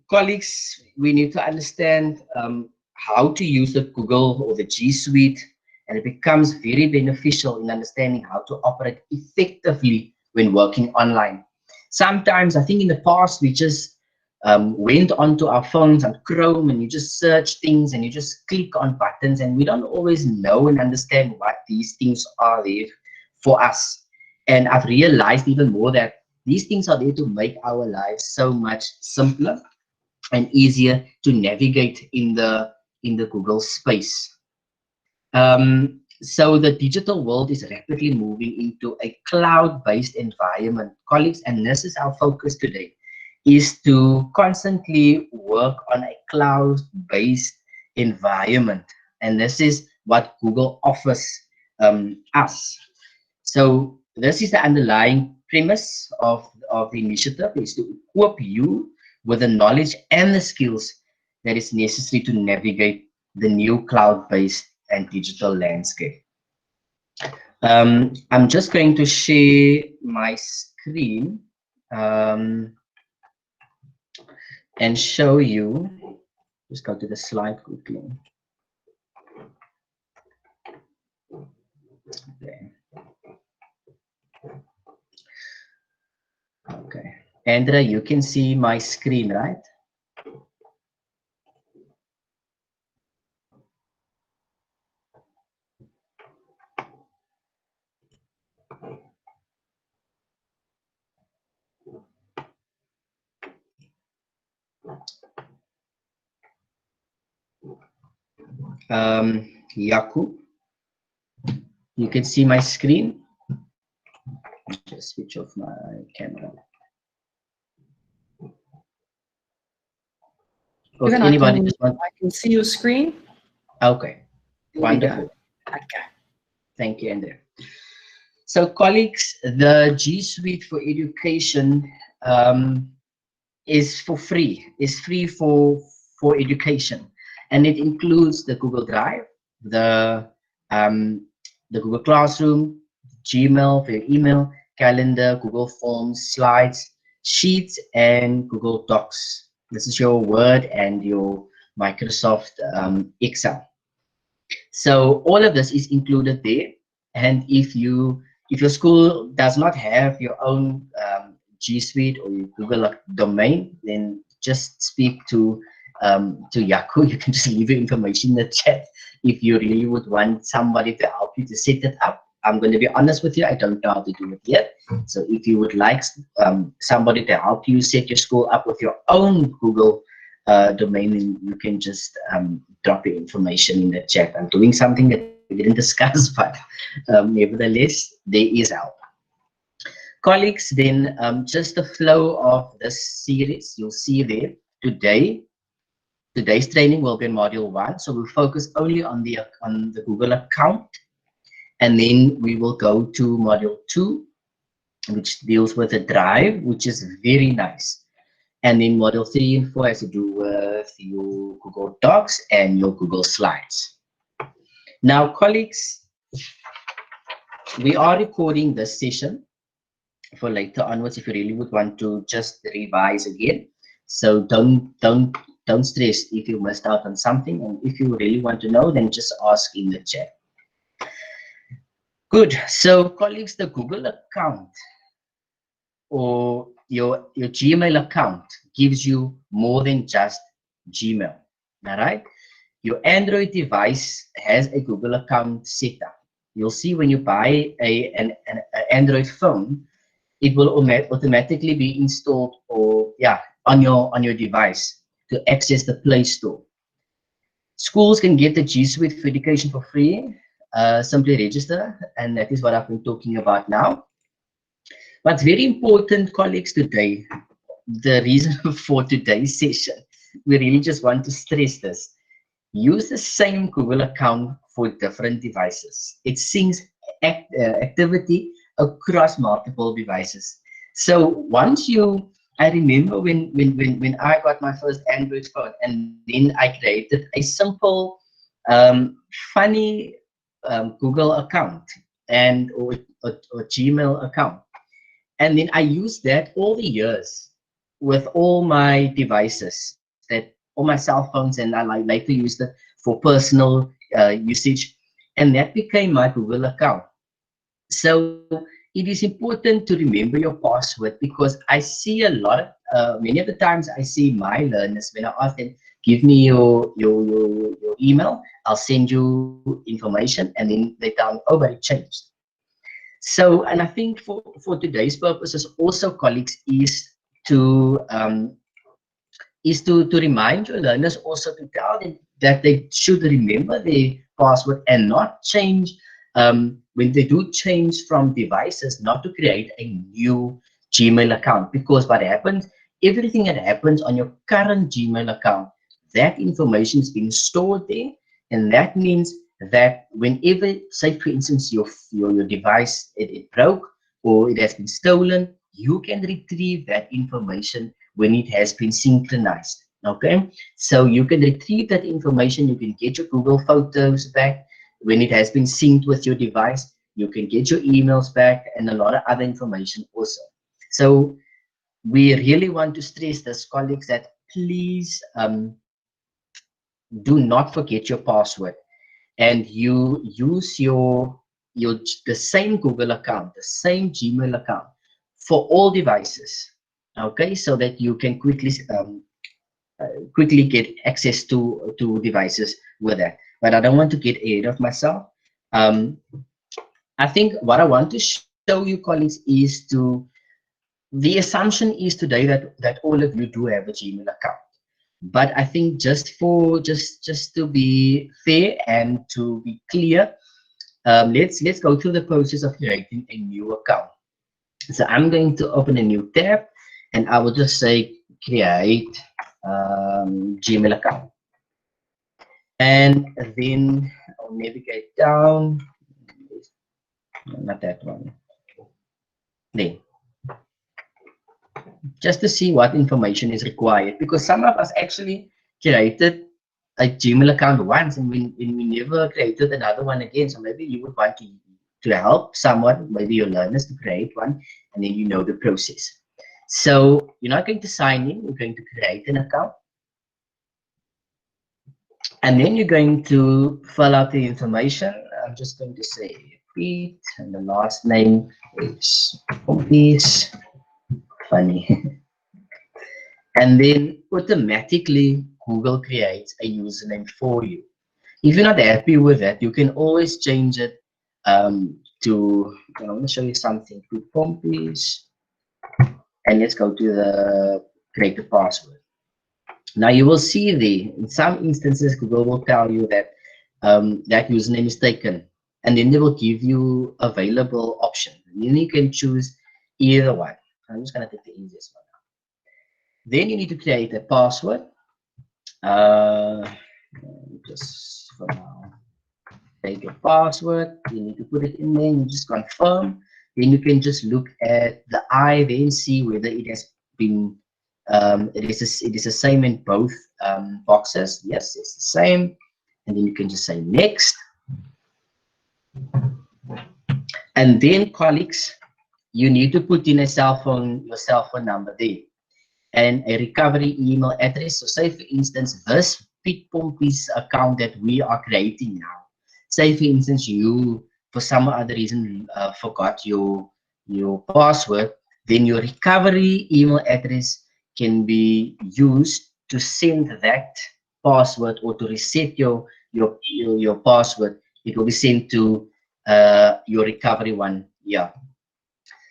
colleagues, we need to understand how to use the Google or the G Suite, and it becomes very beneficial in understanding how to operate effectively when working online. Sometimes, I think in the past, we just went onto our phones on Chrome and you just search things and you just click on buttons, and we don't always know and understand what these things are there for us. And I've realized even more that these things are there to make our lives so much simpler and easier to navigate in the Google space. So the digital world is rapidly moving into a cloud-based environment, colleagues, and this is our focus today, is to constantly work on a cloud-based environment, and this is what Google offers us. So this is the underlying premise of the initiative, is to equip you with the knowledge and the skills that is necessary to navigate the new cloud-based and digital landscape. I'm just going to share my screen and show you. Just go to the slide quickly. Okay. Okay. Andrea, you can see my screen, right? Yaku, you can see my screen. Just switch off my camera. Or if anybody just want... I can see your screen. Okay, wonderful. Okay. Thank you, Andrea. So, colleagues, the G Suite for Education is for free. Is free for education, and it includes the Google Drive, the Google Classroom, Gmail for your email, calendar, Google Forms, slides, sheets, and Google Docs. This is your Word and your Microsoft Excel. So all of this is included there. And if your school does not have your own G Suite or your Google domain, then just speak to Yaku. You can just leave your information in the chat if you really would want somebody to help you to set it up. I'm going to be honest with you, I don't know how to do it yet. So if you would like somebody to help you set your school up with your own Google domain, then you can just drop your information in the chat. I'm doing something that we didn't discuss, but nevertheless, there is help. Colleagues, then just the flow of this series, you'll see there today. Today's training will be in module 1, so we'll focus only on the Google account, and then we will go to module 2, which deals with the Drive, which is very nice. And then module 3 and 4 has to do with your Google Docs and your Google Slides. Now, colleagues, we are recording this session for later onwards if you really would want to just revise again. So don't stress if you missed out on something, and if you really want to know, then just ask in the chat. Good. So, colleagues, the Google account or your Gmail account gives you more than just Gmail. All right. Your Android device has a Google account set up. You'll see when you buy an Android phone, it will automatically be installed on your device to access the Play Store. Schools can get the G Suite for Education for free. Simply register, and that is what I've been talking about now. What's very important, colleagues, today, the reason for today's session, we really just want to stress this. Use the same Google account for different devices. It syncs activity across multiple devices. So once I remember when I got my first Android phone, and then I created a simple, funny Google account or Gmail account, and then I used that all the years. with all my devices, that all my cell phones, and I like to use that for personal usage, and that became my Google account. So it is important to remember your password, because I see a lot of many of the times I see my learners, when I ask them, give me your email, I'll send you information, and then they tell me, oh, but it changed. So, and I think for today's purposes also, colleagues, um, to remind your learners, also to tell them that they should remember their password and not change, when they do change from devices, not to create a new Gmail account, because what happens, everything that happens on your current Gmail account, that information is being stored there, and that means that whenever, say for instance, your device, it broke or it has been stolen, you can retrieve that information when it has been synchronized. Okay, so you can retrieve that information, you can get your Google Photos back when it has been synced with your device, you can get your emails back, and a lot of other information also. So we really want to stress this, colleagues, that please do not forget your password, and you use your the same Google account, the same Gmail account for all devices. Okay, so that you can quickly get access to devices with that. But I don't want to get ahead of myself. Um, I think what I want to show you, colleagues, is the assumption is today that all of you do have a Gmail account. But I think just to be fair and to be clear, let's go through the process of creating a new account. So I'm going to open a new tab, and I will just say create Gmail account, and then I'll navigate down. Not that one. Then just to see what information is required, because some of us actually created a Gmail account once, and we never created another one again. So maybe you would want to help someone, maybe your learners, to create one, and then you know the process. So you're not going to sign in, you're going to create an account, and then you're going to fill out the information. I'm just going to say Pete, and the last name is funny. And then automatically Google creates a username for you. If you're not happy with that, you can always change it to, I'm going to show you something, to Pompey's, and let's go to the create a password. Now you will see there, in some instances, Google will tell you that that username is taken, and then they will give you available options. And then you can choose either one. I'm just going to take the easiest one. Then you need to create a password. Just for now, take your password. You need to put it in there. You just confirm. Then you can just look at the eye, then see whether it has been. It is the same in both boxes. Yes, it's the same. And then you can just say next. And then, colleagues, you need to put in your cell phone number there, and a recovery email address. So say for instance, this Piet Pompey's account that we are creating now, say for instance, you for some other reason forgot your password, then your recovery email address can be used to send that password, or to reset your password. It will be sent to your recovery one. Yeah.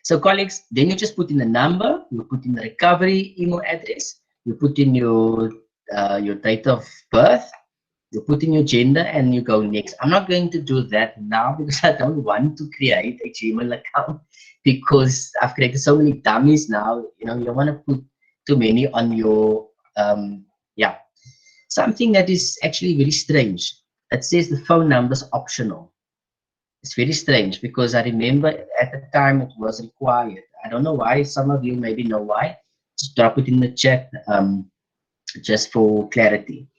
So colleagues, then you just put in the number, you put in the recovery email address, you put in your date of birth, you put in your gender, and you go next. I'm not going to do that now because I don't want to create a Gmail account, because I've created so many dummies now. You know, you don't want to put too many on your yeah. Something that is actually very strange. It says the phone number is optional. It's very strange, because I remember at the time it was required. I don't know why. Some of you maybe know why. Just drop it in the chat, just for clarity.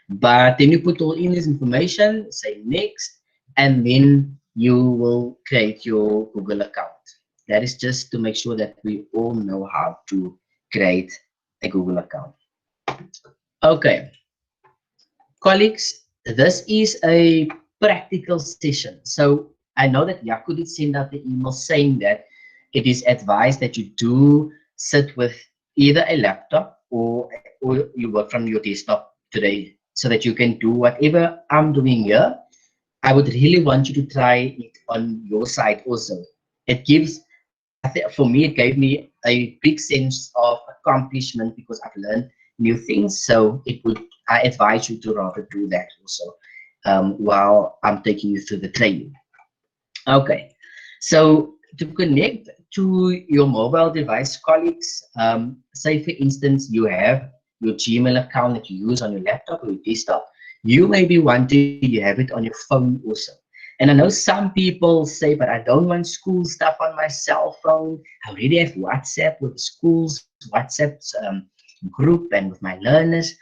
But then you put all in this information, say next, and then you will create your Google account. That is just to make sure that we all know how to create a Google account. Okay, colleagues, this is a practical session. So I know that Yaku did send out the email saying that it is advised that you do sit with either a laptop or you work from your desktop today so that you can do whatever I'm doing here. I would really want you to try it on your side also. It gives, I think for me, it gave me a big sense of accomplishment because I've learned new things. So it would, I advise you to rather do that also while I'm taking you through the training. Okay, so to connect to your mobile device, colleagues, say for instance, you have your Gmail account that you use on your laptop or your desktop, you maybe want to you have it on your phone also. And I know some people say, but I don't want school stuff on my cell phone. I already have WhatsApp with the school's WhatsApp group and with my learners.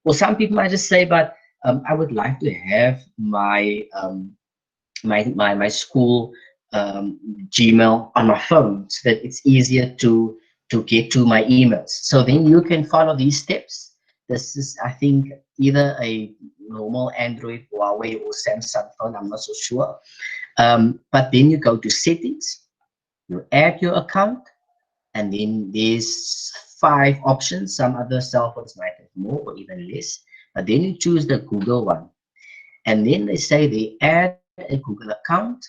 Or some people might just say, but I would like to have my school Gmail on my phone so that it's easier to get to my emails. So then you can follow these steps. This is, I think, either a normal Android, Huawei, or Samsung phone. I'm not so sure. But then you go to settings, you add your account, and then there's 5 options. Some other cell phones might have more or even less. But then you choose the Google one. And then they say they add a Google account.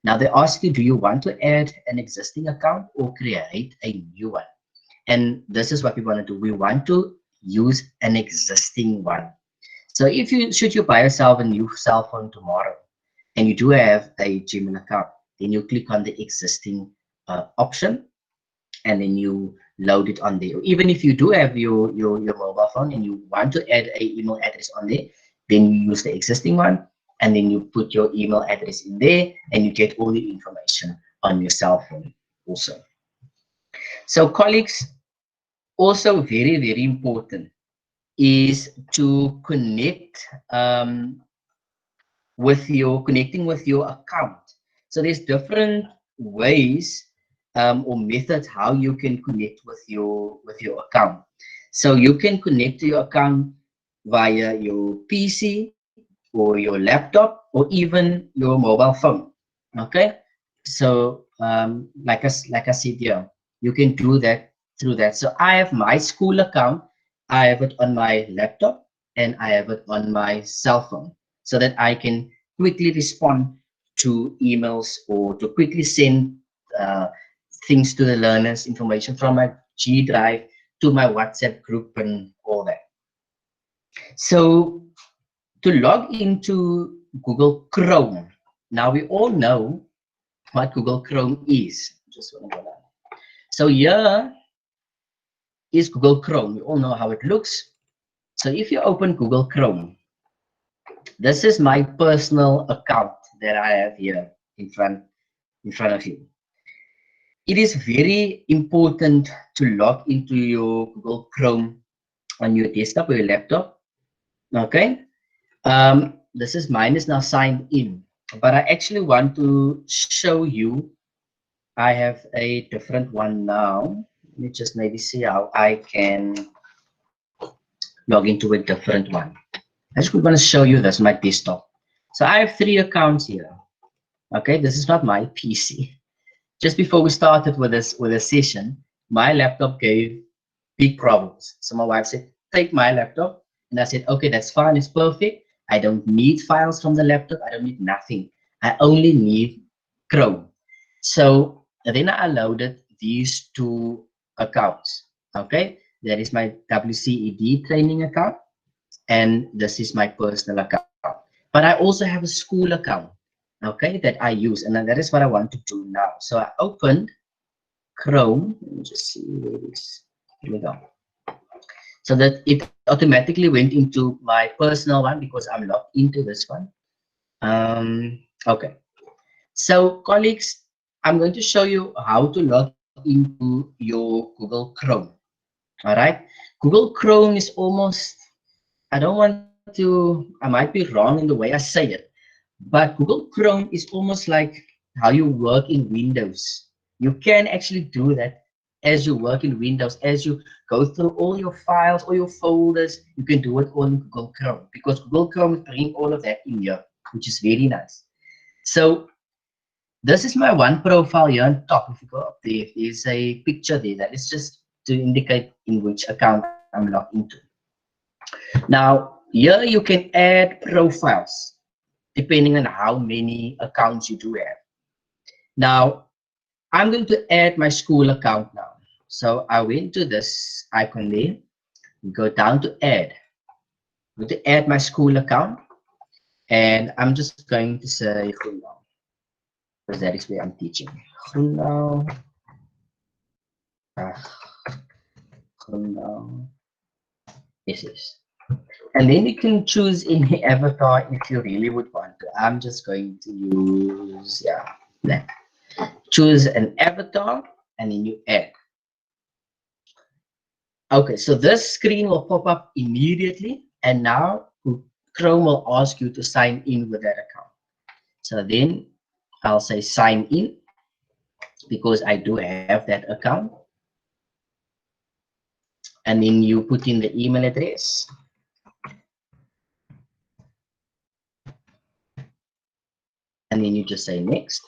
Now they ask you, do you want to add an existing account or create a new one? And this is what we want to do. We want to use an existing one. So if you should you buy yourself a new cell phone tomorrow and you do have a Gmail account, then you click on the existing option and then you load it on there. Even if you do have your mobile phone and you want to add a email address on there, then you use the existing one and then you put your email address in there and you get all the information on your cell phone also. So colleagues, also very important is to connect connecting with your account. So there's different ways or methods how you can connect with your account. So you can connect to your account via your PC or your laptop or even your mobile phone. Okay, so like I said here, you can do that through that. So I have my school account, I have it on my laptop, and I have it on my cell phone so that I can quickly respond to emails or to quickly send uh, things to the learners, information from my G Drive to my WhatsApp group and all that. So to log into Google Chrome, now we all know what Google Chrome is. Just want to go down. So here is Google Chrome. We all know how it looks. So if you open Google Chrome, this is my personal account that I have here in front of you. It is very important to log into your Google Chrome on your desktop or your laptop. Okay. This is mine is now signed in, but I actually want to show you. I have a different one now. Let me just maybe see how I can log into a different one. I just want to show you this, my desktop. So I have 3 accounts here. Okay, this is not my PC. Just before we started with this session, my laptop gave big problems. So my wife said, take my laptop. And I said, okay, that's fine, it's perfect. I don't need files from the laptop. I don't need nothing. I only need Chrome. So then I loaded these 2 accounts. Okay, that is my WCED training account, and this is my personal account. But I also have a school account, okay, that I use, and that is what I want to do now. So I opened Chrome. Let me just see where it is. Here we go. So that it automatically went into my personal one because I'm logged into this one. Okay. So colleagues, I'm going to show you how to log into your Google Chrome. All right. Google Chrome is almost, I don't want to, I might be wrong in the way I say it, but Google Chrome is almost like how you work in Windows. You can actually do that as you work in Windows, as you go through all your files or your folders, you can do it all in Google Chrome, because Google Chrome is bringing all of that in here, which is very nice. So this is my one profile here on top. If you go up there, there's a picture there that is just to indicate in which account I'm logged into. Now, here you can add profiles depending on how many accounts you do have. Now, I'm going to add my school account now. So I went to this icon there, go down to add. I'm going to add my school account, and I'm just going to say Groenau, because that is where I'm teaching. Groenau. Groenau. Yes. And then you can choose any avatar if you really would want to. I'm just going to use, that. Choose an avatar and then you add. Okay, so this screen will pop up immediately, and now Chrome will ask you to sign in with that account. So then I'll say sign in, because I do have that account. And then you put in the email address. And then you just say next.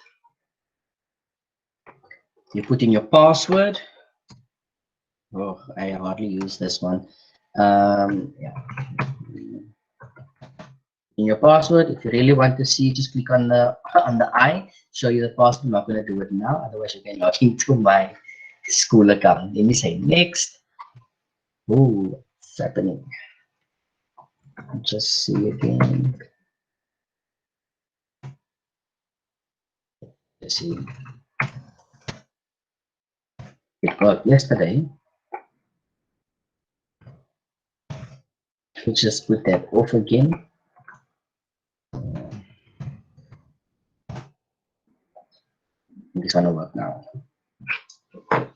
You put in your password. Oh, I hardly use this one. In your password, if you really want to see, just click on the I, show you the password. I'm not going to do it now, otherwise you can log into my school account. Let me say next. Oh, what's happening? Just see again. Let's see. It worked yesterday. We'll just put that off again. This one will work now.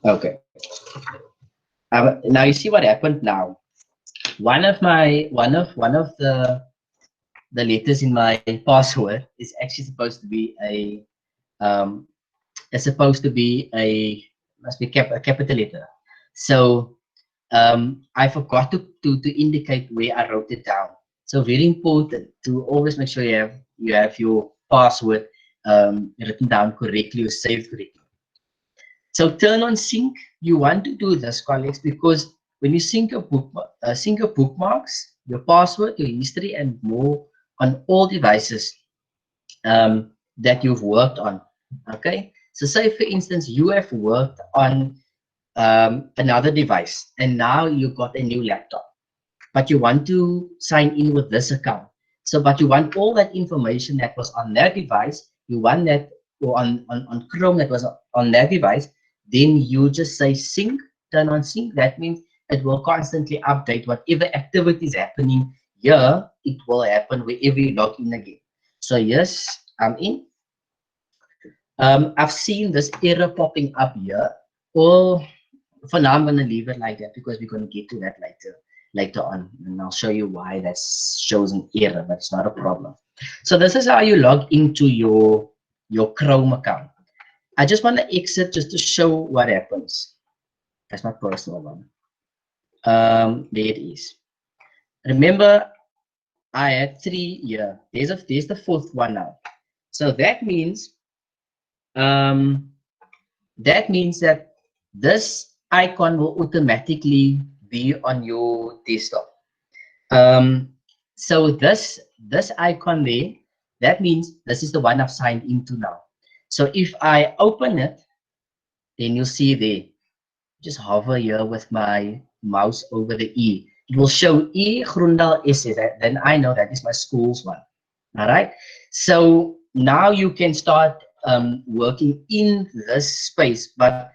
Okay. Now you see what happened now. One of the letters in my password is actually supposed to be a must be a capital letter. So I forgot to indicate where I wrote it down. So very important to always make sure you have your password written down correctly or saved correctly. So turn on sync. You want to do this, colleagues, because when you sync your bookmarks, your password, your history, and more on all devices that you've worked on. Okay. So say, for instance, you have worked on another device, and now you've got a new laptop, but you want to sign in with this account. So, but you want all that information that was on that device, you want that on Chrome that was on that device, then you just say sync, turn on sync. That means it will constantly update whatever activity is happening here, it will happen wherever you log in again. So yes, I'm in. I've seen this error popping up here. Well, for now, I'm going to leave it like that, because we're going to get to that later on, and I'll show you why that shows an error, but it's not a problem. So this is how you log into your Chrome account. I just want to exit just to show what happens. That's my personal one. There it is. Remember, I had 3 here. There's the 4th one now. So that means that this icon will automatically be on your desktop. So this icon there, that means this is the one I've signed into now. So if I open it, then you'll see there, just hover here with my mouse over the E. It will show E Groendaal SA. Then I know that is my school's one. All right. So now you can start working in this space. But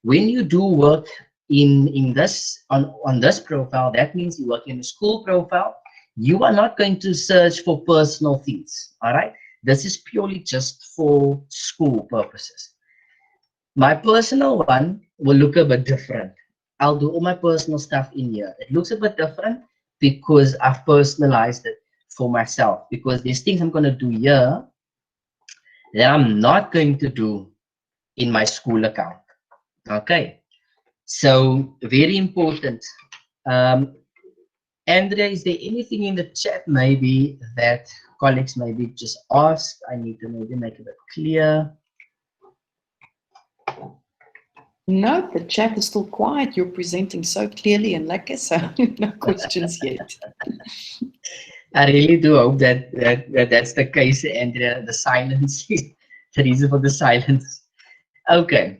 when you do work in this on this profile, that means you work in the school profile. You are not going to search for personal things. All right. This is purely just for school purposes. My personal one will look a bit different. I'll do all my personal stuff in here. It looks a bit different because I've personalized it for myself, because there's things I'm going to do here that I'm not going to do in my school account. Okay. So very important. Um, Andrea, is there anything in the chat maybe that colleagues maybe just ask? I need to maybe make it a bit clear. No, the chat is still quiet. You're presenting so clearly and lekker, so no questions yet. I really do hope that's the case, Andrea. The silence is the reason for the silence. Okay,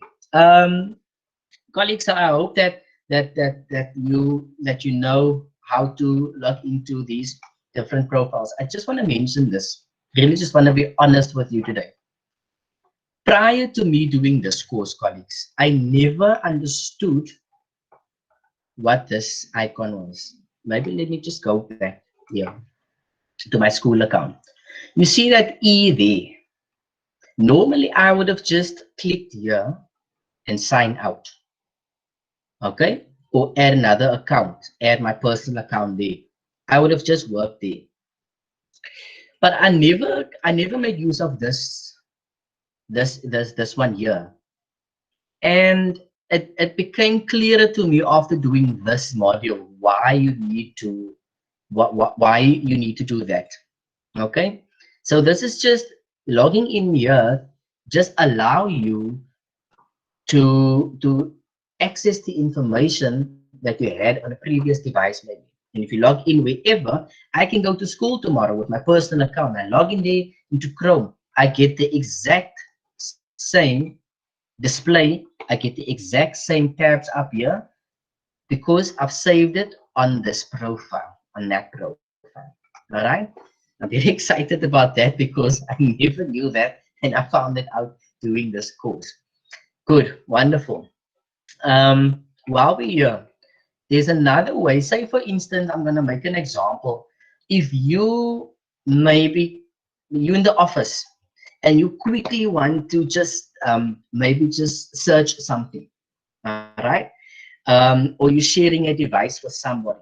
colleagues. So I hope that you know how to log into these different profiles. I just want to mention this. Really, just want to be honest with you today. Prior to me doing this course, colleagues, I never understood what this icon was. Maybe let me just go back here to my school account. You see that E there. Normally, I would have just clicked here and signed out, okay? Or add another account, add my personal account there. I would have just worked there. But I never made use of this one here. And it became clearer to me after doing this module why you need to why you need to do that. Okay, so this is just logging in here, just allow you to access the information that you had on a previous device maybe. And if you log in wherever, I can go to school tomorrow with my personal account. I log in there into Chrome. I get the exact same display. I get the exact same tabs up here because I've saved it on this profile, on that profile. All right. I'm very excited about that because I never knew that and I found it out doing this course. Good, wonderful. While we're here, there's another way. Say, for instance, I'm going to make an example. If you maybe you in the office and you quickly want to just maybe just search something, all right? Or you're sharing a device with somebody,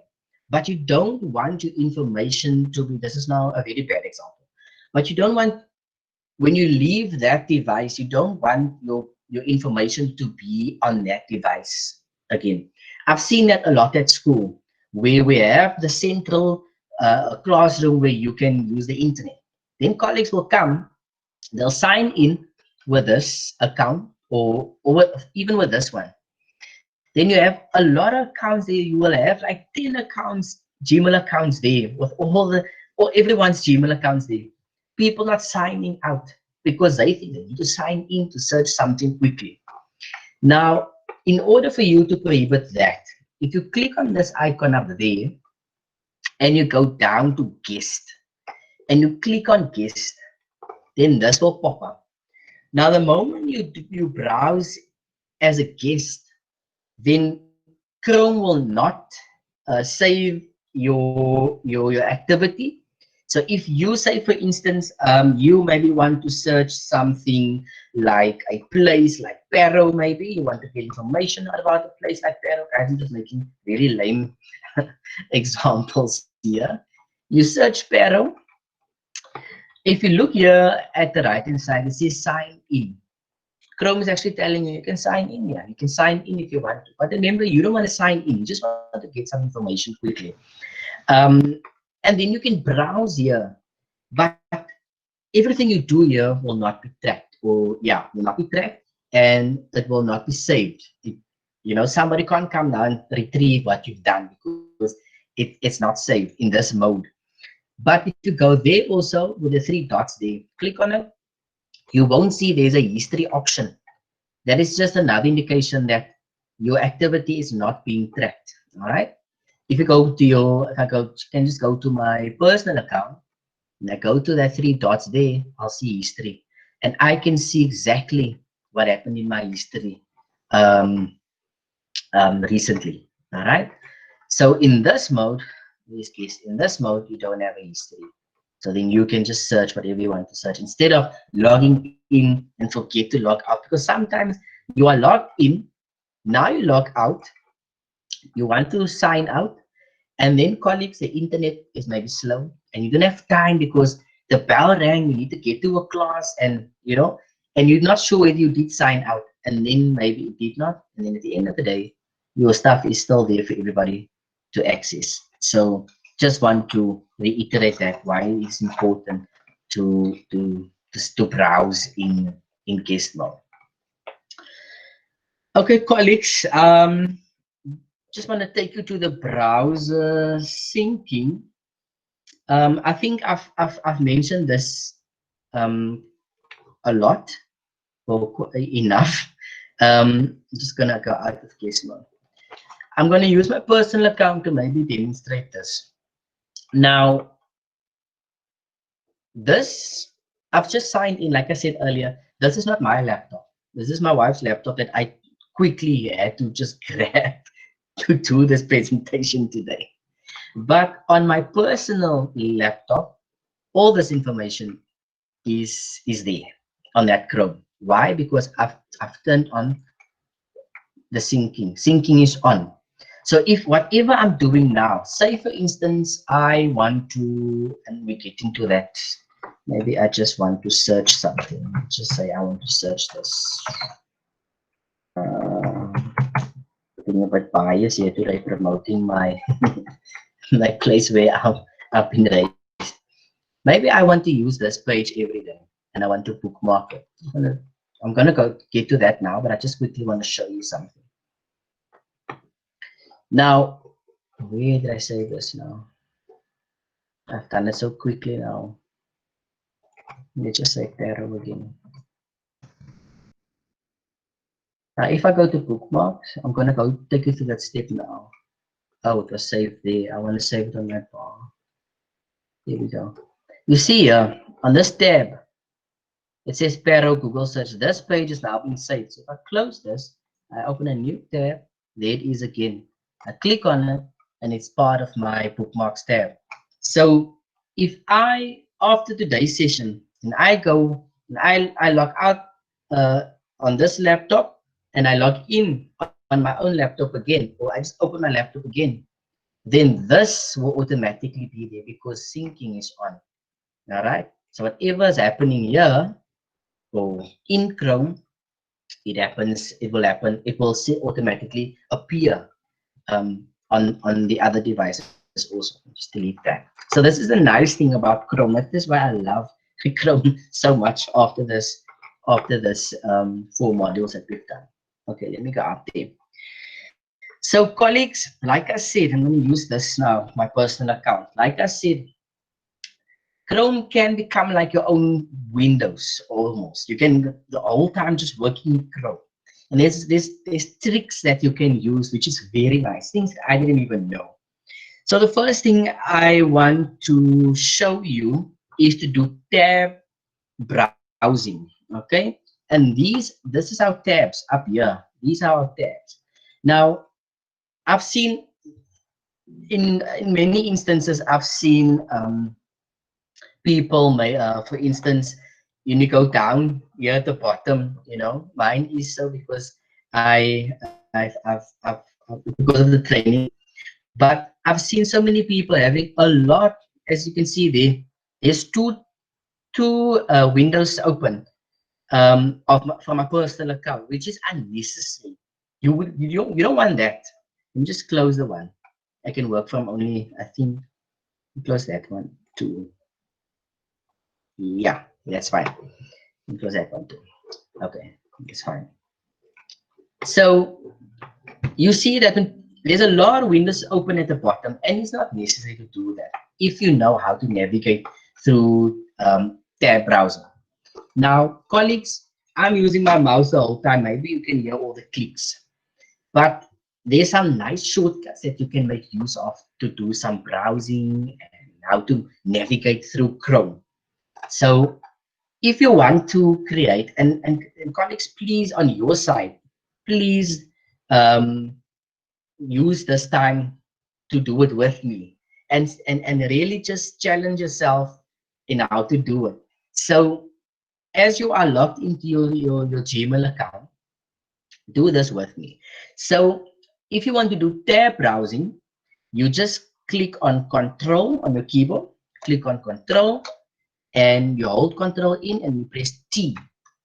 but you don't want your information to be, this is now a very bad example, but you don't want, when you leave that device, you don't want your information to be on that device again. I've seen that a lot at school, where we have the central classroom where you can use the internet. Then colleagues will come, they'll sign in with this account or even with this one. Then you have a lot of accounts there. You will have like 10 accounts, Gmail accounts there with all the, or everyone's Gmail accounts there. People not signing out because they think they need to sign in to search something quickly. Now, in order for you to prohibit that, if you click on this icon up there and you go down to guest and you click on guest, then this will pop up. Now, the moment you browse as a guest, then Chrome will not save your activity. So if you say, for instance, you maybe want to search something like a place like Pero, maybe you want to get information about a place like Pero. Guys, I'm just making very lame examples here. You search Pero. If you look here at the right hand side, it says sign in. Chrome is actually telling you you can sign in. Yeah, you can sign in if you want to. But remember, you don't want to sign in. You just want to get some information quickly. And then you can browse here. But everything you do here will not be tracked. Or yeah, will not be tracked, and it will not be saved. Somebody can't come now and retrieve what you've done because it's not saved in this mode. But if you go there also with the three dots there, click on it, you won't see there's a history option. That is just another indication that your activity is not being tracked. All right. If you go to if I can just go to my personal account and I go to that three dots there, I'll see history. And I can see exactly what happened in my history um, recently. All right. So in this mode, in this mode, you don't have a history. So then you can just search whatever you want to search instead of logging in and forget to log out, because sometimes you are logged in, now you log out, you want to sign out, and then colleagues, the internet is maybe slow and you don't have time because the bell rang, you need to get to a class, and and you're not sure whether you did sign out, and then maybe it did not, and then at the end of the day, your stuff is still there for everybody to access. So just want to reiterate that why it's important to browse in guest mode. Okay, colleagues, just want to take you to the browser syncing. I think I've mentioned this a lot or enough. I'm just gonna go out of guest mode. I'm gonna use my personal account to maybe demonstrate this. Now, this I've just signed in, like I said earlier. This is not my laptop. This is my wife's laptop that I quickly had to just grab to do this presentation today. But on my personal laptop, all this information is there on that Chrome. Why? Because I've turned on the syncing. Syncing is on. So if whatever I'm doing now, say for instance, I want to, and we get into that, maybe I just want to search something. Just say I want to search this. Being a bit biased here today, promoting my my place where I've been raised. Maybe I want to use this page every day, and I want to bookmark it. I'm gonna go get to that now, but I just quickly want to show you something. Now, where did I save this now? I've done it so quickly now. Let me just say Tarot again. Now, if I go to bookmarks, I'm gonna go take you through that step now. Oh, it was saved there. I want to save it on that bar. Here we go. You see here on this tab, it says Paro Google search. This page is now being saved. So if I close this, I open a new tab. There it is again. I click on it, and it's part of my bookmarks tab. So if I, after today's session, and I go and I log out on this laptop, and I log in on my own laptop again, or I just open my laptop again, then this will automatically be there because syncing is on. All right. So whatever is happening here or in Chrome, it happens. It will happen. It will automatically appear on the other devices also. Just delete that. So this is the nice thing about Chrome. That is why I love Chrome so much after this four modules that we've done. Okay, let me go up there. So colleagues, like I said, I'm going to use this now, my personal account. Like I said, Chrome can become like your own Windows almost. You can the whole time just working in Chrome. And there's tricks that you can use, which is very nice. Things I didn't even know. So the first thing I want to show you is to do tab browsing. Okay. And this is our tabs up here. These are our tabs. Now, I've seen in many instances, I've seen people may, for instance, you go down here at the bottom. Mine is so because I've because of the training. But I've seen so many people having a lot, as you can see there. There's two windows open from my personal account, which is unnecessary. You don't want that. Let me just close the one. I can work from only, I think, close that one too. Yeah, that's fine. Close that one too. Okay, that's fine. So you see that there's a lot of windows open at the bottom, and it's not necessary to do that if you know how to navigate through tab browser. Now, colleagues, I'm using my mouse the whole time. Maybe you can hear all the clicks, but there's some nice shortcuts that you can make use of to do some browsing and how to navigate through Chrome. So if you want to create, and colleagues, please, on your side, please use this time to do it with me and really just challenge yourself in how to do it. So as you are logged into your Gmail account, do this with me. So if you want to do tab browsing, you just click on Control on your keyboard, click on Control, and you hold Control in and you press T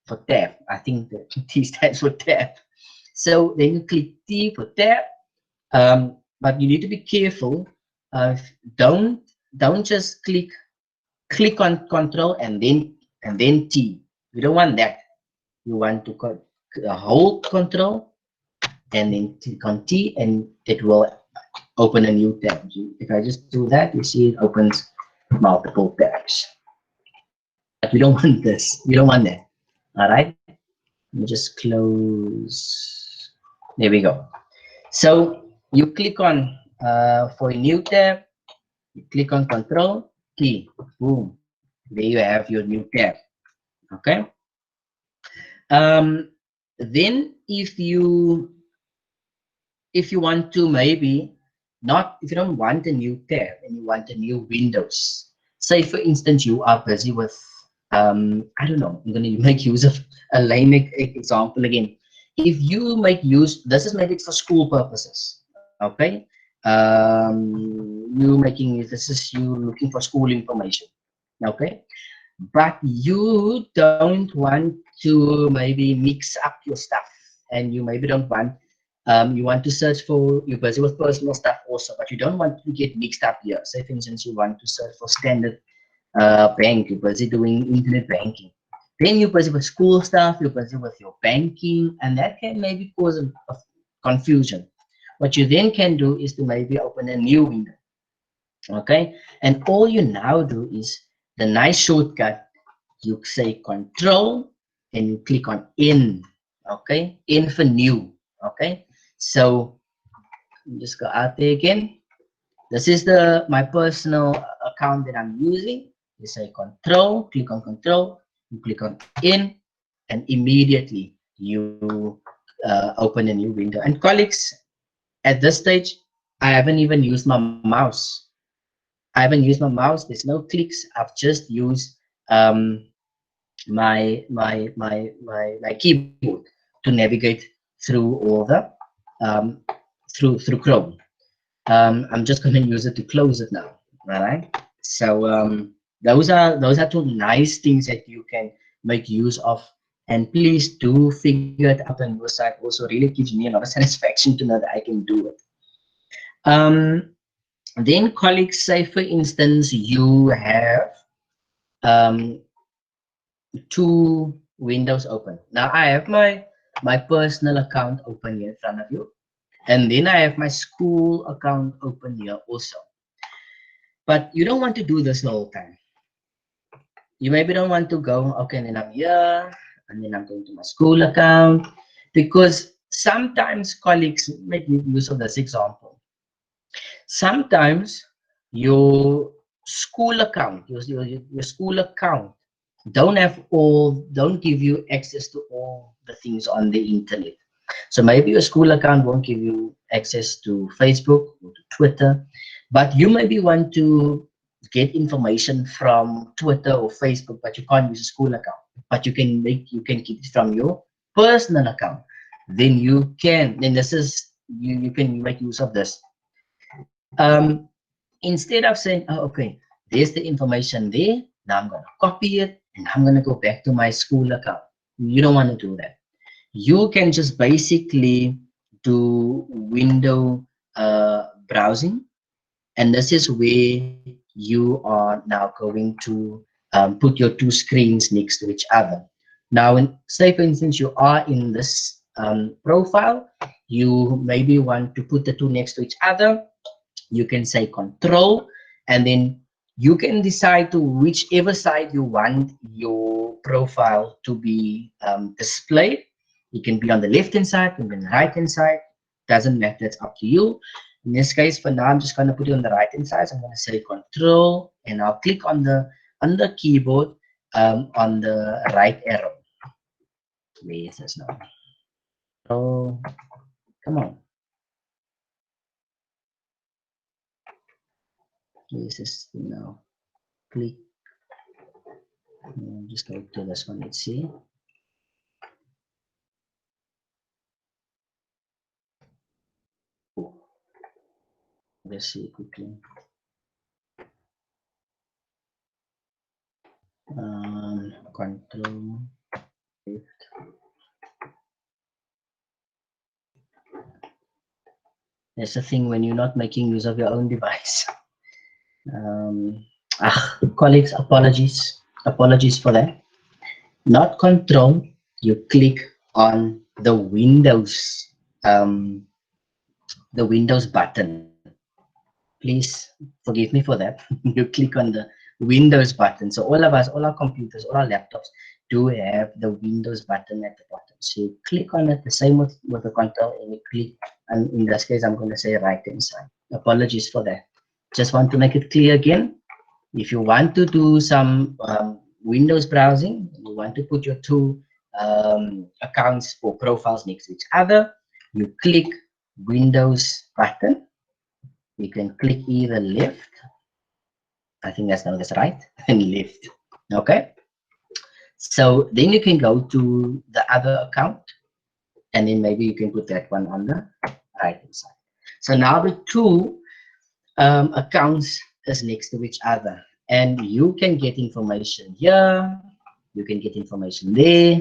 for tab. I think the T stands for tab. So then you click T for tab, But you need to be careful. Uh, don't don't just click on control and then T. You don't want that. You want to hold control and then click on T, and it will open a new tab. If I just do that, you see it opens multiple tabs. But we don't want this. We don't want that. All right. Let me just close. There we go. So you click on for a new tab. You click on Control key. Boom. There you have your new tab. Okay. Um, then if you want to maybe not, if you don't want a new tab and you want a new Windows, say for instance you are busy with I don't know, I'm going to make use of a lame example again. If you make use, this is maybe for school purposes, okay. You making, this is you looking for school information, okay, but you don't want to maybe mix up your stuff, and you maybe don't want, you want to search for, you're busy with personal stuff also, but you don't want to get mixed up here. Say for instance you want to search for standard bank, you're busy doing internet banking, then you're busy with school stuff, you're busy with your banking, and that can maybe cause a confusion. What you then can do is to maybe open a new window, okay, and all you now do is the nice shortcut. You say control and you click on in, okay, in for new, okay. So just go out there again. This is the my personal account that I'm using. You say control, click on control, you click on in, and immediately you open a new window. And colleagues, at this stage I haven't even used my mouse. I haven't used my mouse. There's no clicks. I've just used my keyboard to navigate through all the um, through Chrome. I'm just going to use it to close it now. All right. So those are two nice things that you can make use of, and please do figure it out on your side. Also, really gives me a lot of satisfaction to know that I can do it. Um, then colleagues, say for instance you have um, two windows open. Now I have my personal account open here in front of you, and then I have my school account open here also. But you don't want to do this the whole time. You maybe don't want to go, okay, and then I'm here, and then I'm going to my school account, because sometimes colleagues make use of this example. Sometimes your school account, your school account don't give you access to all the things on the internet. So maybe your school account won't give you access to Facebook or to Twitter, but you maybe want to get information from Twitter or Facebook, but you can't use a school account. But you can keep it from your personal account. Then you can, then this is you can make use of this. Instead of saying, oh, okay, there's the information there. Now I'm gonna copy it and I'm gonna go back to my school account. You don't want to do that. You can just basically do window browsing, and this is where you are now going to put your two screens next to each other. Now, say for instance you are in this profile, you maybe want to put the two next to each other. You can say control, and then you can decide to whichever side you want your profile to be displayed. It can be on the left hand side, it can be on the right hand side, doesn't matter, it's up to you. In this case, for now, I'm just going to put it on the right hand side. So I'm going to say control, and I'll click on the keyboard on the right arrow. Where is this now? Oh, come on. Where is this now? Click. Just go to this one. Let's see. Let's see quickly. Control left. There's a thing when you're not making use of your own device. Colleagues, apologies for that. Not control. You click on um, the Windows button. Please forgive me for that. You click on the Windows button. So all of us, all our computers, all our laptops do have the Windows button at the bottom. So you click on it, the same with the control, and you click, and in this case, I'm going to say right hand side. Apologies for that. Just want to make it clear again. If you want to do some Windows browsing, you want to put your two accounts or profiles next to each other, you click Windows button. You can click either left, I think that's right, and left. Okay. So then you can go to the other account, and then maybe you can put that one on the right hand side. So now the two accounts is next to each other, and you can get information here, you can get information there,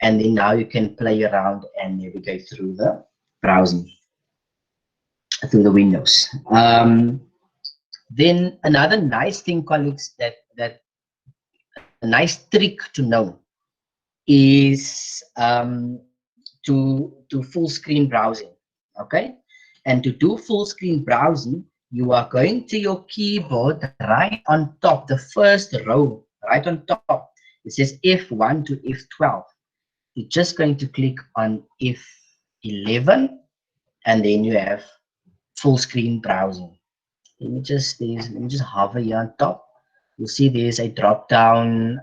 and then now you can play around and navigate through the browsing, through the windows. Then another nice thing, colleagues, that a nice trick to know is to full screen browsing. Okay, and to do full screen browsing, you are going to your keyboard right on top, the first row, right on top. It says F1 to F12. You're just going to click on F11, and then you have full screen browsing. Let me just hover here on top. You'll see there's a drop down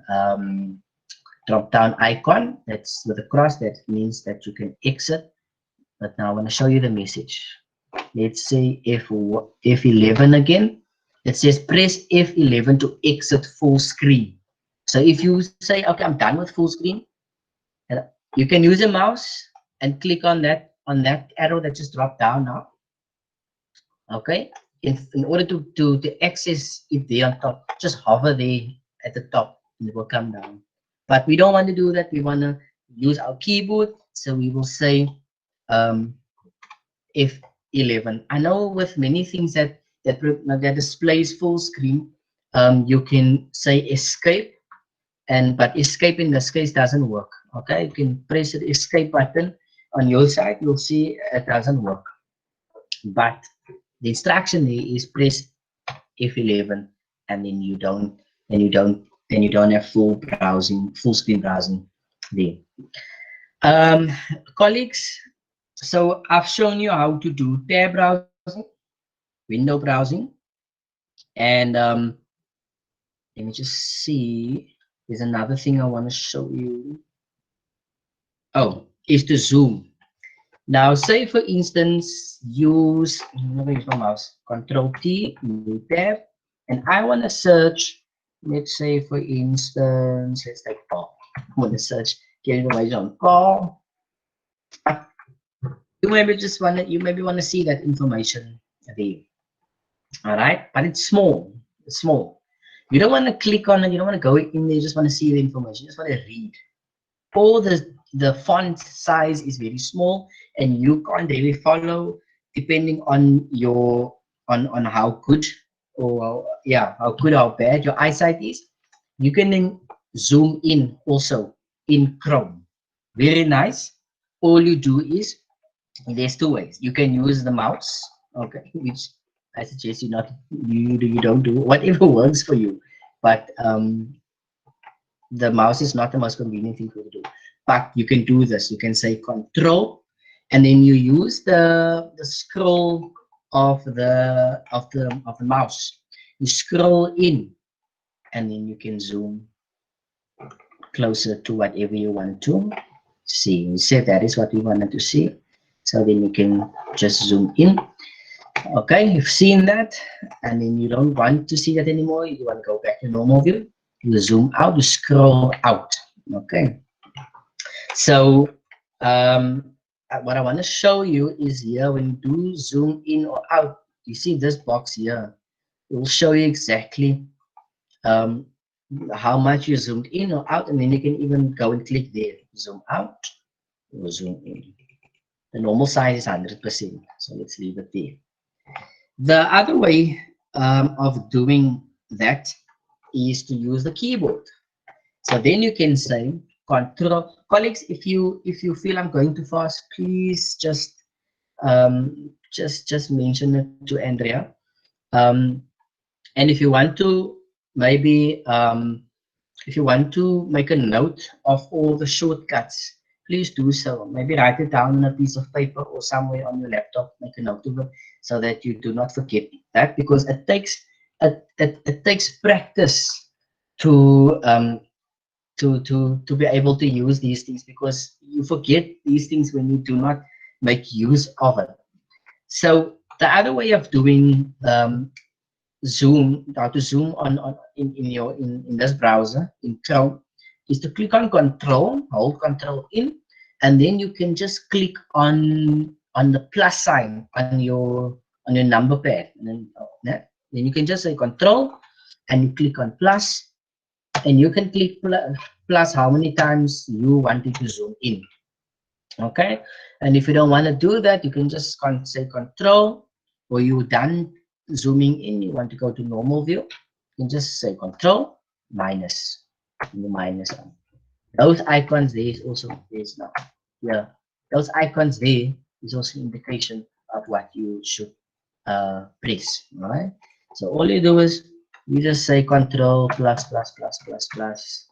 icon that's with a cross. That means that you can exit. But now I want to show you the message. Let's say F11 again. It says press F11 to exit full screen. So if you say, okay, I'm done with full screen, you can use a mouse and click on that arrow that just dropped down now. Okay. In order to access it there on top, just hover there at the top and it will come down. But we don't want to do that. We want to use our keyboard. So we will say F11. I know with many things that displays full screen, you can say escape, but escape in this case doesn't work. Okay, you can press the escape button on your side. You'll see it doesn't work. But the instruction here is press F11, and then you don't have full screen browsing there. Colleagues, so I've shown you how to do tab browsing, window browsing, and let me just see. There's another thing I want to show you. Oh, is to zoom. Now, say for instance, I'm going to use my mouse, Control T, new tab, and I want to search, let's say for instance, let's take Paul. I want to search, get information on Paul. You maybe want to see that information there. All right, but it's small. It's small. You don't want to click on it. You don't want to go in there. You just want to see the information. You just want to read. All the font size is very small, and you can't really follow depending on your on how good or how good or how bad your eyesight is. You can then zoom in also in Chrome. Very nice. All you do is, there's two ways. You can use the mouse, okay, which I suggest you don't do, whatever works for you. But the mouse is not the most convenient thing for you to do. But you can do this. You can say Control, and then you use the scroll of the mouse. You scroll in, and then you can zoom closer to whatever you want to see. You say that is what we wanted to see. So then you can just zoom in. Okay, you've seen that, and then you don't want to see that anymore. You want to go back to normal view. You zoom out, you scroll out. Okay. So what I want to show you is here, when you do zoom in or out, you see this box here. It will show you exactly how much you zoomed in or out, and then you can even go and click there. Zoom out or zoom in. The normal size is 100%. So let's leave it there. The other way of doing that is to use the keyboard. So then you can say control. Colleagues, if you feel I'm going too fast, please just mention it to Andrea. Um, and if you want to maybe if you want to make a note of all the shortcuts, please do so. Maybe write it down on a piece of paper or somewhere on your laptop. Make a note of it so that you do not forget that, because it takes practice to to be able to use these things, because you forget these things when you do not make use of it. So the other way of doing zoom, how to zoom on in this browser in Chrome, is to click on control, hold control in, and then you can just click on the plus sign on your number pad, and then you can just say control and you click on plus, and you can click plus how many times you want it to zoom in. Okay, and if you don't want to do that, you can just say control, or you're done zooming in, you want to go to normal view, you can just say control minus, and the minus one. Those icons there is also there's now, yeah, those icons there is also indication of what you should press. All right, so all you do is you just say control plus plus plus plus plus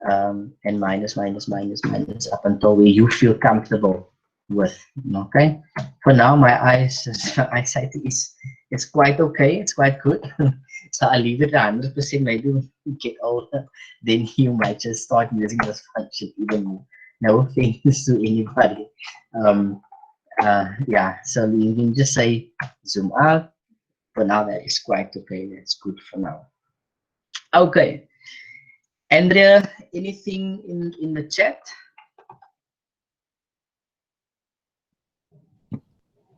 and minus minus minus minus up until where you feel comfortable with. Okay, for now my eyesight is, it's quite okay, it's quite good. So I leave it 100%. Maybe when you get older, then you might just start using this function even more. No offense to anybody. Yeah, so you can just say zoom out. For now, that is quite okay. That's good for now. Okay, Andrea, anything in the chat?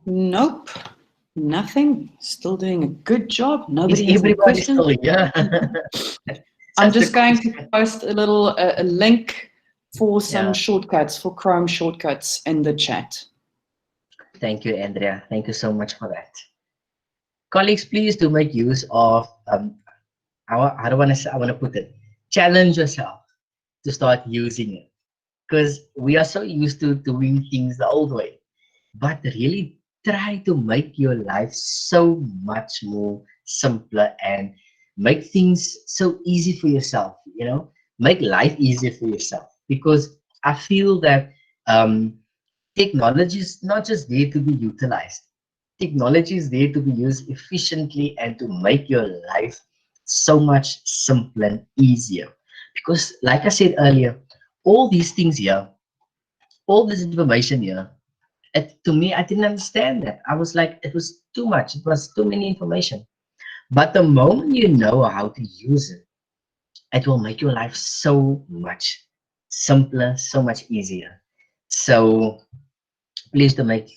Nope, nothing. Still doing a good job. Is Nobody has any everybody questions. still here? I'm just going to post a little a link for some shortcuts, for Chrome shortcuts in the chat. Thank you, Andrea. Thank you so much for that. Colleagues, please do make use of I don't want to, I want to put it, challenge yourself to start using it, because we are so used to doing things the old way, but really try to make your life so much more simpler and make things so easy for yourself, you know, make life easier for yourself, because I feel that technology is not just there to be utilized. Technology is there to be used efficiently and to make your life so much simpler and easier. Because, like I said earlier, all these things here, all this information here, to me, I didn't understand that. I was like, it was too much. It was too many information. But the moment you know how to use it, it will make your life so much simpler, so much easier. So please to make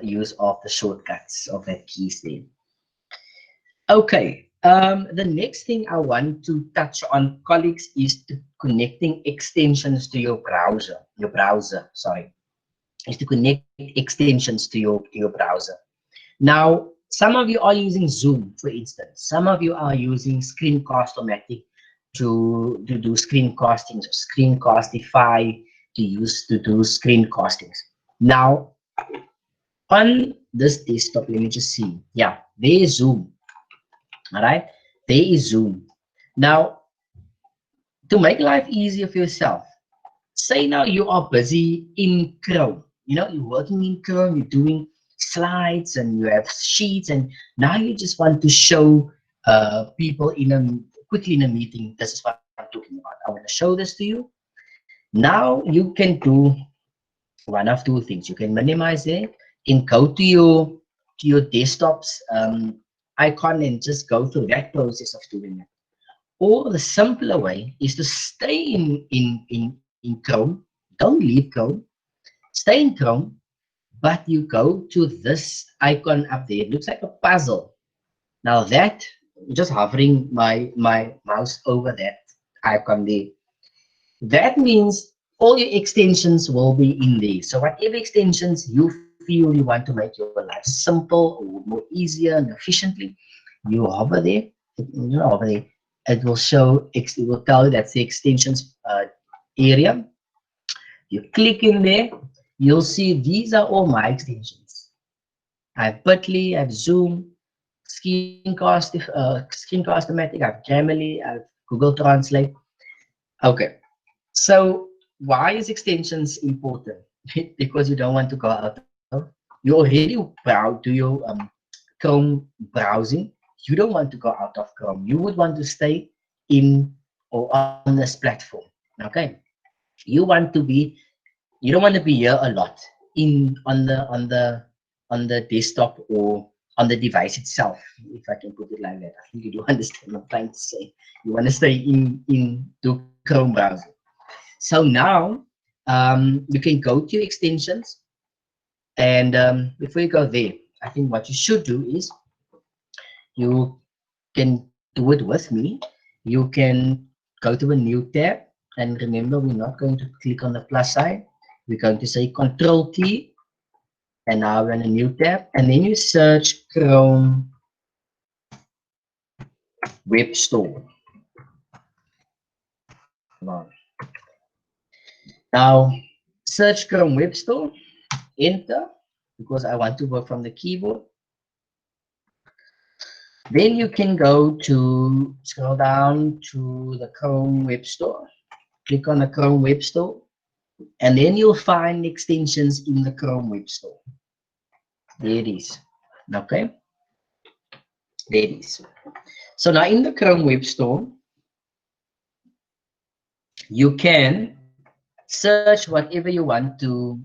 use of the shortcuts of that keys there. Okay, the next thing I want to touch on, colleagues, is connecting extensions to your browser, sorry, is to connect extensions to your browser. Now, some of you are using Zoom, for instance. Some of you are using Screencast-O-Matic to do screencastings, or Screencastify to do screencastings. Now, on this desktop, let me just see. Yeah, there is Zoom. All right, there is Zoom. Now, to make life easier for yourself, say now you are busy in Chrome. You know, you're working in Chrome, you're doing slides and you have sheets, and now you just want to show people quickly in a meeting, this is what I'm talking about. I want to show this to you. Now you can do one of two things. You can minimize it and go to your desktop's icon and just go through that process of doing it. Or the simpler way is to stay in Chrome. Don't leave Chrome. Stay in Chrome, but you go to this icon up there. It looks like a puzzle. Now that, just hovering my mouse over that icon there, that means all your extensions will be in there. So whatever extensions you feel you want to make your life simple or more easier and efficiently, you hover there. You know, over there, it will show. It will tell you that's the extensions area. You click in there. You'll see these are all my extensions. I have Bitly, I have Zoom, Screencast-O-Matic, I have Grammarly, I have Google Translate. Okay, so why is extensions important? Because you don't want to go out of. You already do your Chrome browsing. You don't want to go out of Chrome. You would want to stay in or on this platform. Okay, you want to be. You don't want to be here a lot in on the desktop or on the device itself, if I can put it like that. I think you do understand what I'm trying to say. You want to stay in the Chrome browser. So now you can go to your extensions, and before you go there, I think what you should do is you can do it with me. You can go to a new tab, and remember, we're not going to click on the plus sign. We're going to say Control key, and now we're in a new tab, and then you search Chrome Web Store. Now search Chrome Web Store, enter, because I want to work from the keyboard. Then you can go to, scroll down to the Chrome Web Store, click on the Chrome Web Store, and then you'll find extensions in the Chrome Web Store. There it is. Okay, there it is. So now in the Chrome Web Store, you can search whatever you want to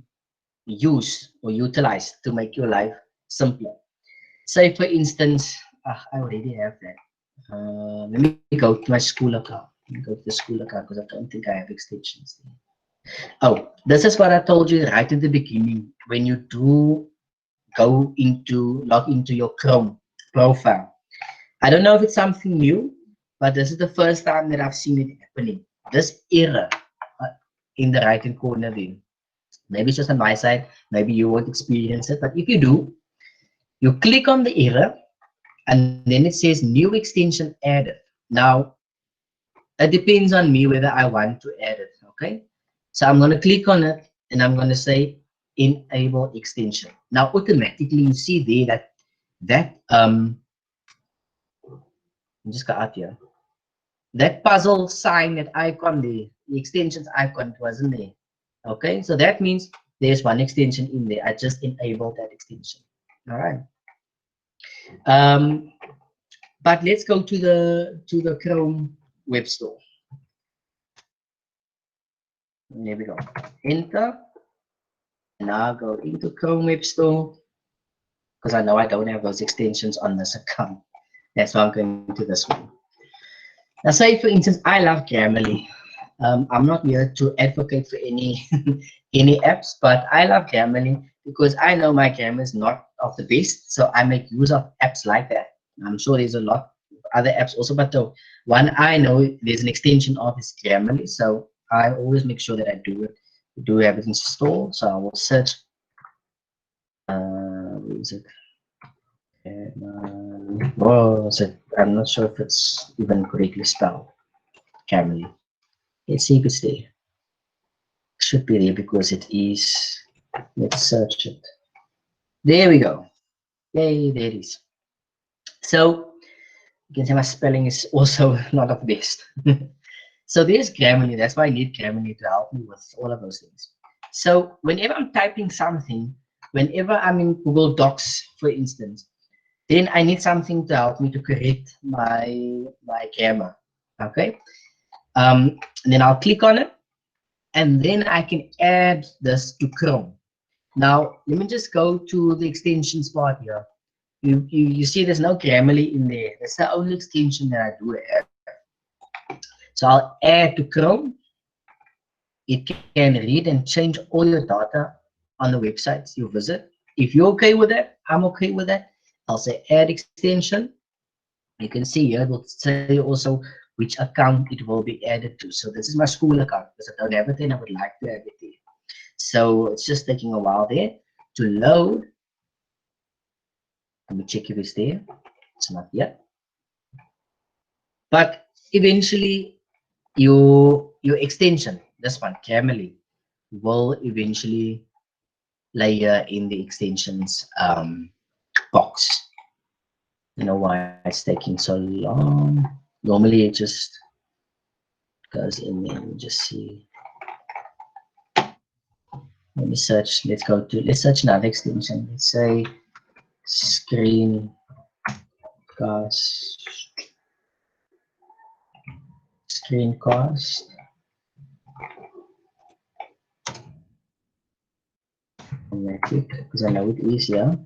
use or utilize to make your life simpler. Say for instance, I already have that. Let me go to my school account. Let me go to the school account because I don't think I have extensions there. Oh, this is what I told you right at the beginning. When you do log into your Chrome profile. I don't know if it's something new, but this is the first time that I've seen it happening. This error in the right hand corner there. Maybe it's just on my side, maybe you won't experience it, but if you do, you click on the error and then it says new extension added. Now, it depends on me whether I want to add it, okay? So I'm going to click on it and I'm going to say enable extension. Now, automatically you see there that just got out here. That puzzle sign, that icon there, the extensions icon wasn't there. Okay, so that means there's one extension in there. I just enabled that extension. All right. But let's go to the Chrome Web Store. There we go. Enter. Now go into Chrome Web Store because I know I don't have those extensions on this account. That's why I'm going to this one. Now, say for instance, I love Grammarly. I'm not here to advocate for any any apps, but I love Grammarly because I know my grammar is not of the best, so I make use of apps like that. I'm sure there's a lot of other apps also, but the one I know there's an extension of is Grammarly, so I always make sure that I do have it installed. So I will search. Where is it? I'm not sure if it's even correctly spelled. Grammarly. Let's see if it's there. Should be there because it is. Let's search it. There we go. Yay, there it is. So you can see my spelling is also not of the best. So there's Grammarly. That's why I need Grammarly to help me with all of those things. So whenever I'm typing something, whenever I'm in Google Docs, for instance, then I need something to help me to correct my grammar. Okay. Then I'll click on it, and then I can add this to Chrome. Now let me just go to the extensions part here. You see there's no Grammarly in there. That's the only extension that I do have. So I'll add to Chrome. It can read and change all your data on the websites you visit. If you're okay with that, I'm okay with that. I'll say add extension. You can see here, it will say also which account it will be added to. So this is my school account because I don't have it and I would like to have it there. So it's just taking a while there. to load. Let me check if it's there. It's not yet. But eventually your extension, this one, Camely, will eventually layer in the extensions box. You know why it's taking so long? Normally it just goes in there. We just see. Let me search. Let's search another extension. Let's say screencast because I know it is here.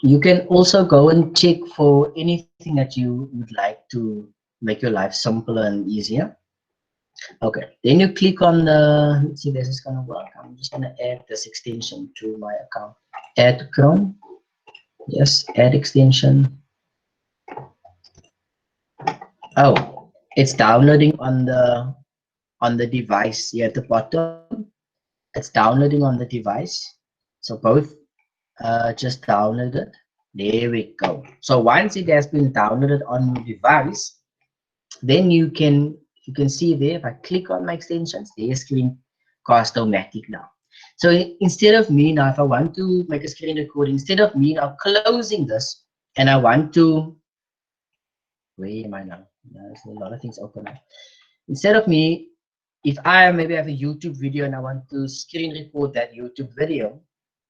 You can also go and check for anything that you would like to make your life simpler and easier. Okay, then you click on the, let's see, this is gonna work. I'm just gonna add this extension to my account. Add Chrome. Yes, add extension. Oh, it's downloading on the device here at the bottom. It's downloading on the device. So both just download it. There we go. So once it has been downloaded on your device, then you can see there, if I click on my extensions, there's Screencast-O-Matic now. So instead of me now, if I want to make a screen recording, instead of me now closing this and I want to, where am I now? There's a lot of things open up. Instead of me, if I maybe have a YouTube video and I want to screen record that YouTube video,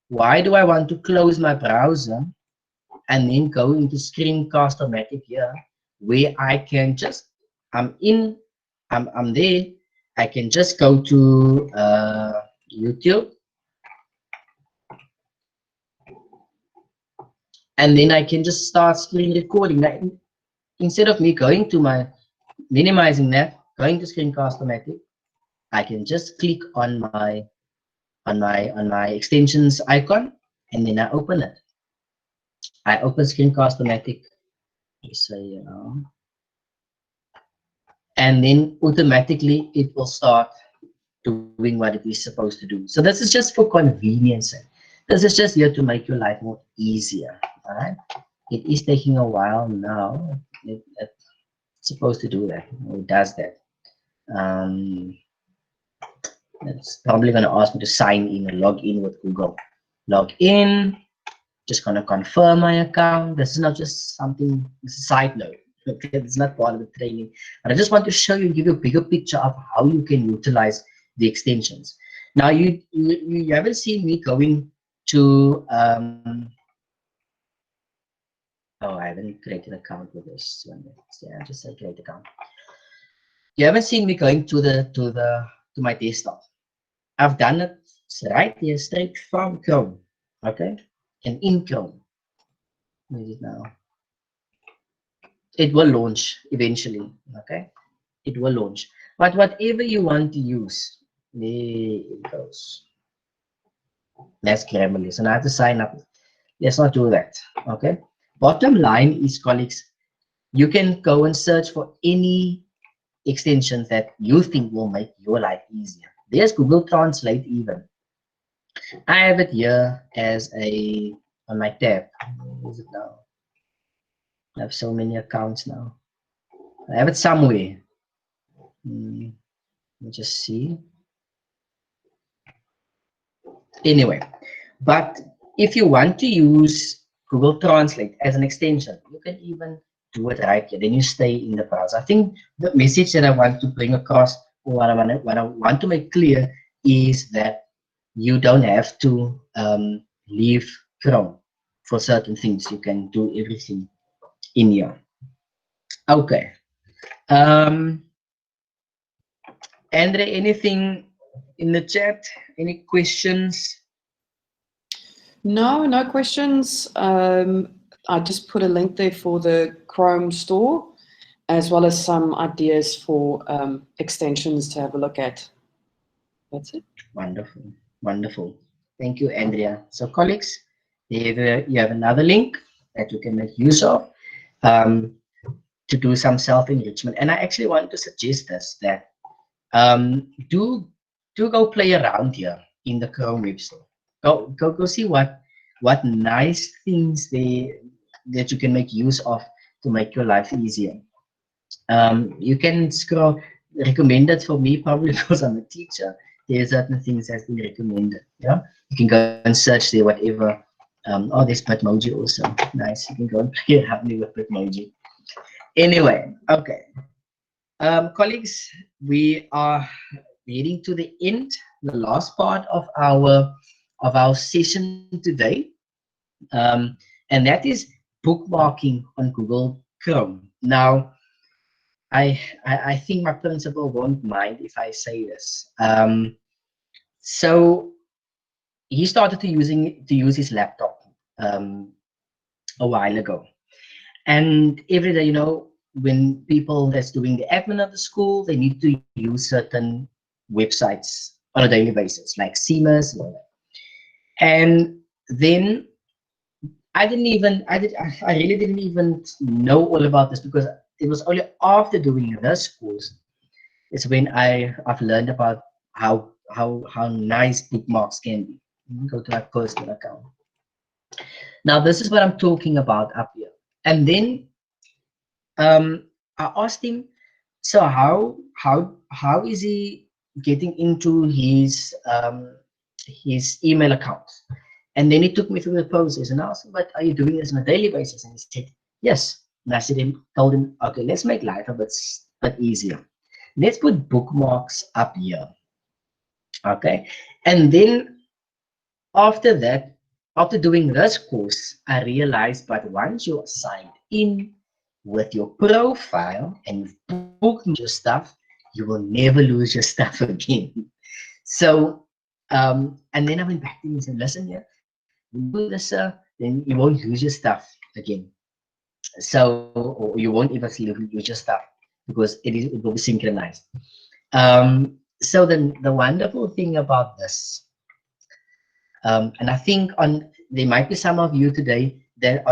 why do I want to close my browser and then go into Screencast-O-Matic here, where I can just, I'm there, I can just go to YouTube, and then I can just start screen recording. Now, instead of me going to my, minimizing that, going to Screencast-O-Matic, I can just click on my extensions icon, and then I open it. I open Screencast-O-Matic, say, and then automatically it will start doing what it is supposed to do. So this is just for convenience. This is just here to make your life more easier. All right. It is taking a while now. It's supposed to do that. It does that. It's probably going to ask me to sign in or log in with Google. Log in. Just going to confirm my account. This is not just something, it's a side note. Okay, it's not part of the training, but I just want to show you and give you a bigger picture of how you can utilize the extensions. Now, you haven't seen me going to oh, I haven't created an account with this one. Yeah, just say create account. You haven't seen me going to my desktop. I've done it right here, straight from Chrome. Okay, and in Chrome. Where is it now? It will launch eventually. Okay, it will launch. But whatever you want to use, there it goes. That's Grammarly. So now I have to sign up. Let's not do that. Okay. Bottom line is, colleagues, you can go and search for any extensions that you think will make your life easier. There's Google Translate even. I have it here as on my tab. Where is it now? I have so many accounts now. I have it somewhere. Let me just see. Anyway, but if you want to use Google Translate as an extension, you can even do it right here. Then you stay in the browser. I think the message that I want to bring across, or what I want to make clear, is that you don't have to leave Chrome for certain things. You can do everything in here. Okay. Andrea, anything in the chat? Any questions? No questions. I just put a link there for the Chrome store, as well as some ideas for extensions to have a look at. That's it. Wonderful, wonderful. Thank you, Andrea. So, colleagues, you have another link that you can make use of to do some self-enrichment. And I actually want to suggest this, that do go play around here in the Chrome web store. Go see what nice things that you can make use of to make your life easier. You can scroll recommended for me probably because I'm a teacher. There are certain things that's been recommended. Yeah, you can go and search there, whatever. Oh, there's Bitmoji also. Nice. You can go and play it happily with Bitmoji. Anyway, okay. Colleagues, we are heading to the end, the last part of our session today, and that is bookmarking on Google Chrome. Now, I think my principal won't mind if I say this. So he started to use his laptop a while ago, and every day, when people that's doing the admin of the school, they need to use certain websites on a daily basis, like CMAS and all that. And then I really didn't even know all about this, because it was only after doing this course is when I've learned about how nice bookmarks can be. Go to my personal account. Now this is what I'm talking about up here. And then I asked him, so how is he getting into his email account? And then he took me through the process, and I asked him, but are you doing this on a daily basis? And he said, yes. And I told him, okay, let's make life a bit easier. Let's put bookmarks up here. Okay. And then after that, after doing this course, I realized, but once you are signed in with your profile and bookmark your stuff, you will never lose your stuff again. So, and then I went back to him and said, listen here, when you do this, then you won't lose your stuff again. So, or you won't even lose your stuff, because it will be synchronized. So the wonderful thing about this, and I think there might be some of you today that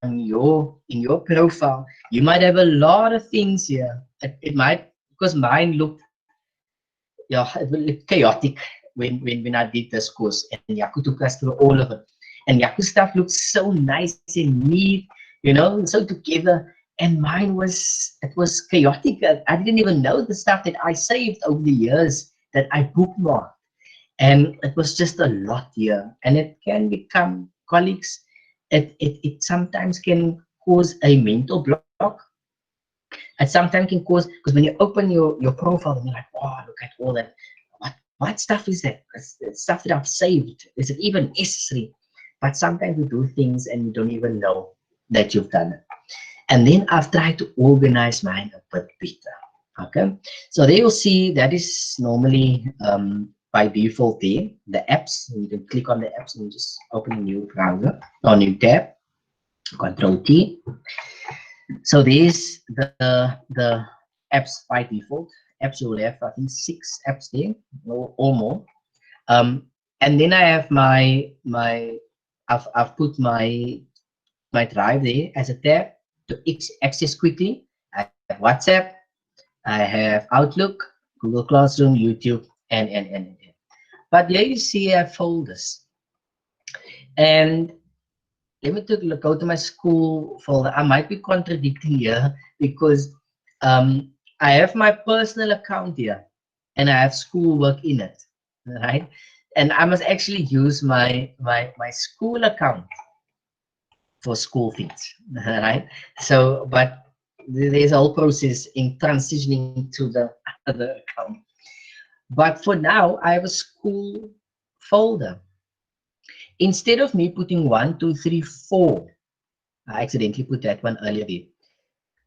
in your profile, you might have a lot of things here. It might, because mine looked, yeah, it looked chaotic when I did this course, and Yaku took us through all of it. And Yaku's stuff looked so nice and neat, so together. And mine was chaotic. I didn't even know the stuff that I saved over the years that I bookmarked. And it was just a lot here. And it can become, colleagues, it sometimes can cause a mental block. It sometimes can cause, because when you open your profile, and you're like, oh, look at all that. What stuff is that? It's stuff that I've saved. Is it even necessary? But sometimes we do things and you don't even know that you've done it. And then I've tried to organize mine a bit better. Okay, so there you'll see that is normally by default there, the apps. You can click on the apps and just open a new browser or new tab. Control T. So there's the apps by default. Apps you'll have, I think, 6 apps there or more. And then I have I've put my drive there as a tab to access quickly. I have WhatsApp, I have Outlook, Google Classroom, YouTube, and. But there you see I have folders. And let me go to my school folder. I might be contradicting here, because I have my personal account here and I have schoolwork in it, right? And I must actually use my school account for school things, right? So, but there's a whole process in transitioning to the other account. But for now, I have a school folder. Instead of me putting 1, 2, 3, 4, I accidentally put that one earlier there.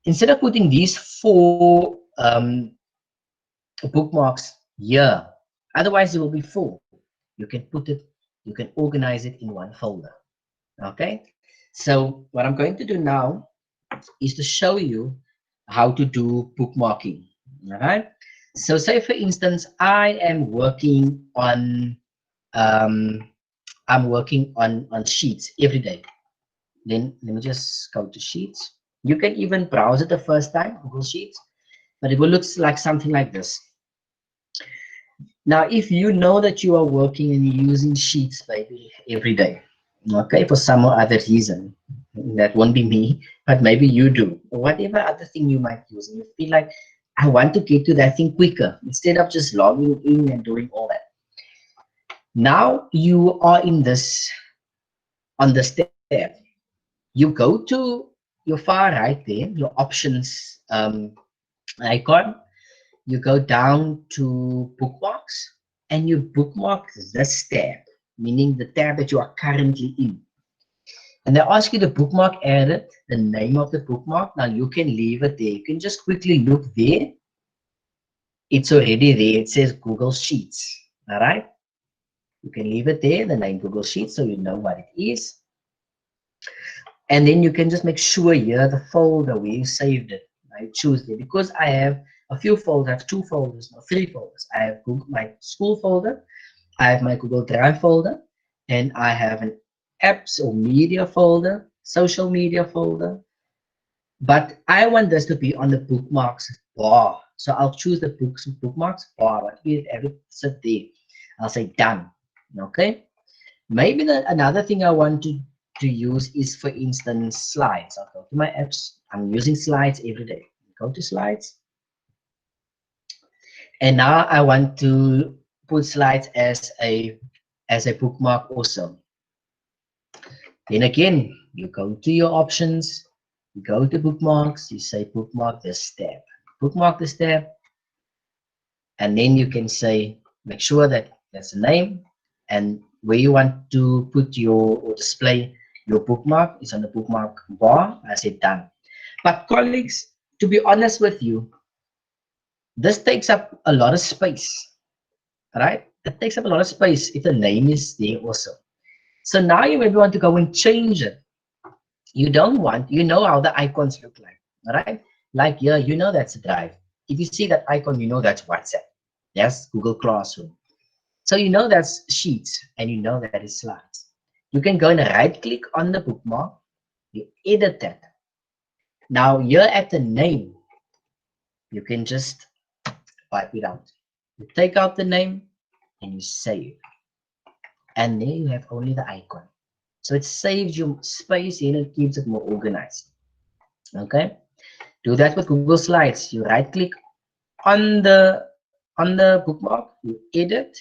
Instead of putting these 4 bookmarks here, otherwise it will be full. You can you can organize it in one folder. Okay, so what I'm going to do now is to show you how to do bookmarking. All right, so say for instance, I am working on Sheets every day. Then let me just go to Sheets. You can even browse it the first time, Google Sheets, but it will look like something like this. Now, if you know that you are working and you're using Sheets maybe every day, okay, for some or other reason, that won't be me, but maybe you do, or whatever other thing you might use, and you feel like, I want to get to that thing quicker instead of just logging in and doing all that. Now you are in this, on this tab. You go to your far right there, your options icon. You go down to bookmarks and you bookmark this tab, meaning the tab that you are currently in. And they ask you to bookmark edit, the name of the bookmark. Now you can leave it there. You can just quickly look there. It's already there. It says Google Sheets. All right. You can leave it there, the name Google Sheets, so you know what it is. And then you can just make sure here the folder where you saved it. I choose there because I have a few folders, I have 2 folders, no, 3 folders. I have Google, my school folder, I have my Google Drive folder, and I have an apps or media folder, social media folder. But I want this to be on the bookmarks bar. So I'll choose the bookmarks bar. But if it sit there, I'll say done. Okay. Maybe another thing I want to use is, for instance, slides. I'll go to my apps. I'm using slides every day. Go to slides. And now I want to put slides as a bookmark also. Then again, you go to your options, you go to bookmarks, you say bookmark this tab. Bookmark this tab, and then you can say, make sure that that's the name, and where you want to put your or display your bookmark is on the bookmark bar. I said done. But colleagues, to be honest with you, this takes up a lot of space, right? It takes up a lot of space if the name is there also. So now you maybe want to go and change it. You don't want, you know how the icons look like, right? Like here, you know that's a Drive. If you see that icon, you know that's WhatsApp. That's Google Classroom. So you know that's Sheets, and you know that is Slides. You can go and right click on the bookmark, you edit that. Now here at the name, you can just wipe it out. You take out the name and you save. And there you have only the icon. So it saves you space and it keeps it more organized. Okay. Do that with Google Slides. You right click on the bookmark, you edit,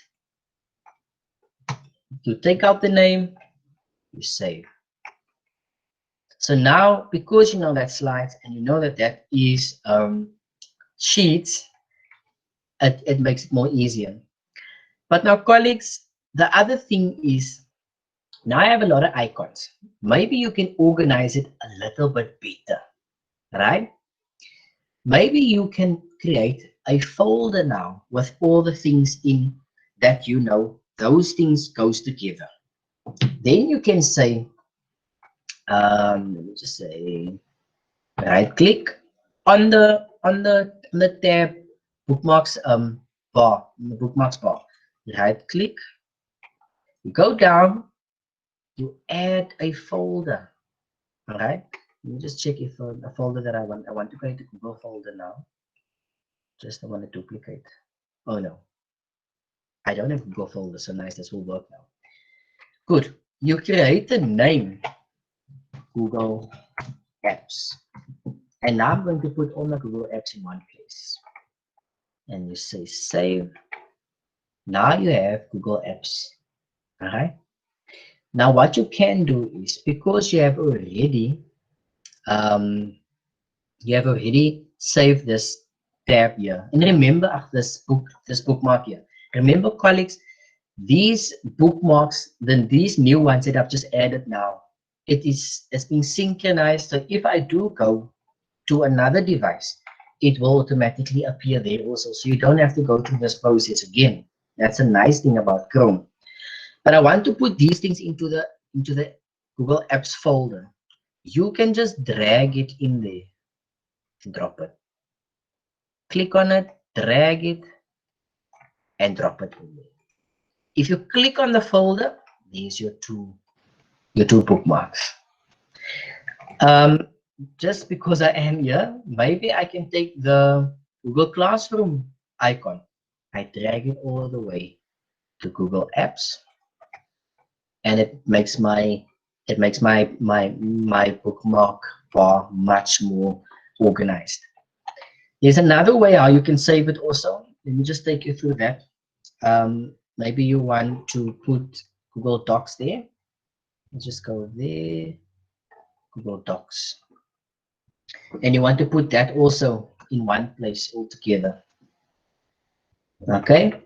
you take out the name, you save. So now, because you know that Slides and you know that that is Sheets, it makes it more easier. But now, colleagues, the other thing is, now I have a lot of icons. Maybe you can organize it a little bit better, right? Maybe you can create a folder now with all the things in that you know those things goes together. Then you can say, let me just say, right click on the tab bookmarks bar, the bookmarks bar. Right click, you go down, you add a folder. All right. Let me just check if a folder that I want to create a Google folder now. Just I want to duplicate. Oh no, I don't have Google folder. So nice, this will work now. Good. You create the name Google Apps, and now I'm going to put all my Google Apps in one place. And you say save. Now you have Google Apps. All right. Now what you can do is, because you have already saved this tab here, and remember this bookmark here. Remember, colleagues, these bookmarks, then these new ones that I've just added now, it's being synchronized. So if I do go to another device, it will automatically appear there also. So you don't have to go through this process again. That's a nice thing about Chrome. But I want to put these things into the Google Apps folder. You can just drag it in there, drop it. Click on it, drag it, and drop it in there. If you click on the folder, there's your two bookmarks. Just because I am here, maybe I can take the Google Classroom icon I drag it all the way to Google Apps, and it makes my bookmark bar much more organized. There's another way how you can save it also. Let me just take you through that. Maybe you want to put Google Docs there. Let's just go there, Google Docs. And you want to put that also in one place altogether. Okay.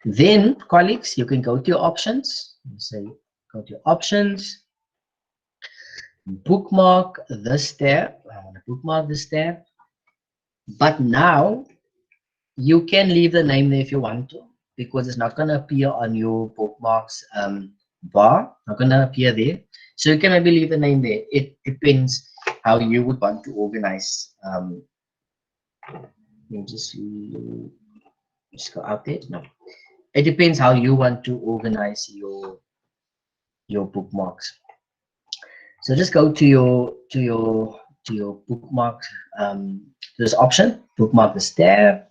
Then, colleagues, you can go to your options. Say, go to your options, bookmark this tab. I want to bookmark this tab. But now you can leave the name there if you want to, because it's not going to appear on your bookmarks bar, not going to appear there. So you can maybe leave the name there. It depends how you would want to organize. Let me just go out there. No, it depends how you want to organize your bookmarks. So just go to your bookmark, this option, bookmark this tab.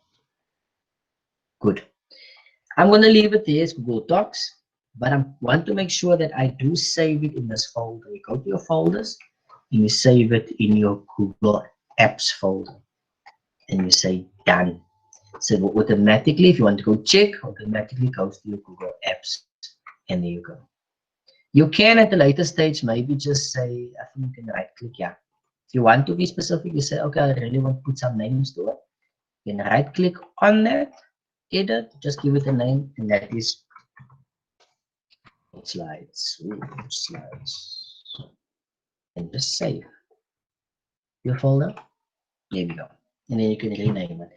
Good. I'm going to leave it there as Google Docs, but I want to make sure that I do save it in this folder. You go to your folders and you save it in your Google Apps folder, and you say done. So it will automatically, if you want to go check, automatically goes to your Google Apps, and there you go. You can at a later stage maybe just say, I think you can right click, yeah. If you want to be specific, you say, okay, I really want to put some names to it. You can right click on that, edit, just give it a name, and that is slides, and just save your folder. There we go, and then you can rename it.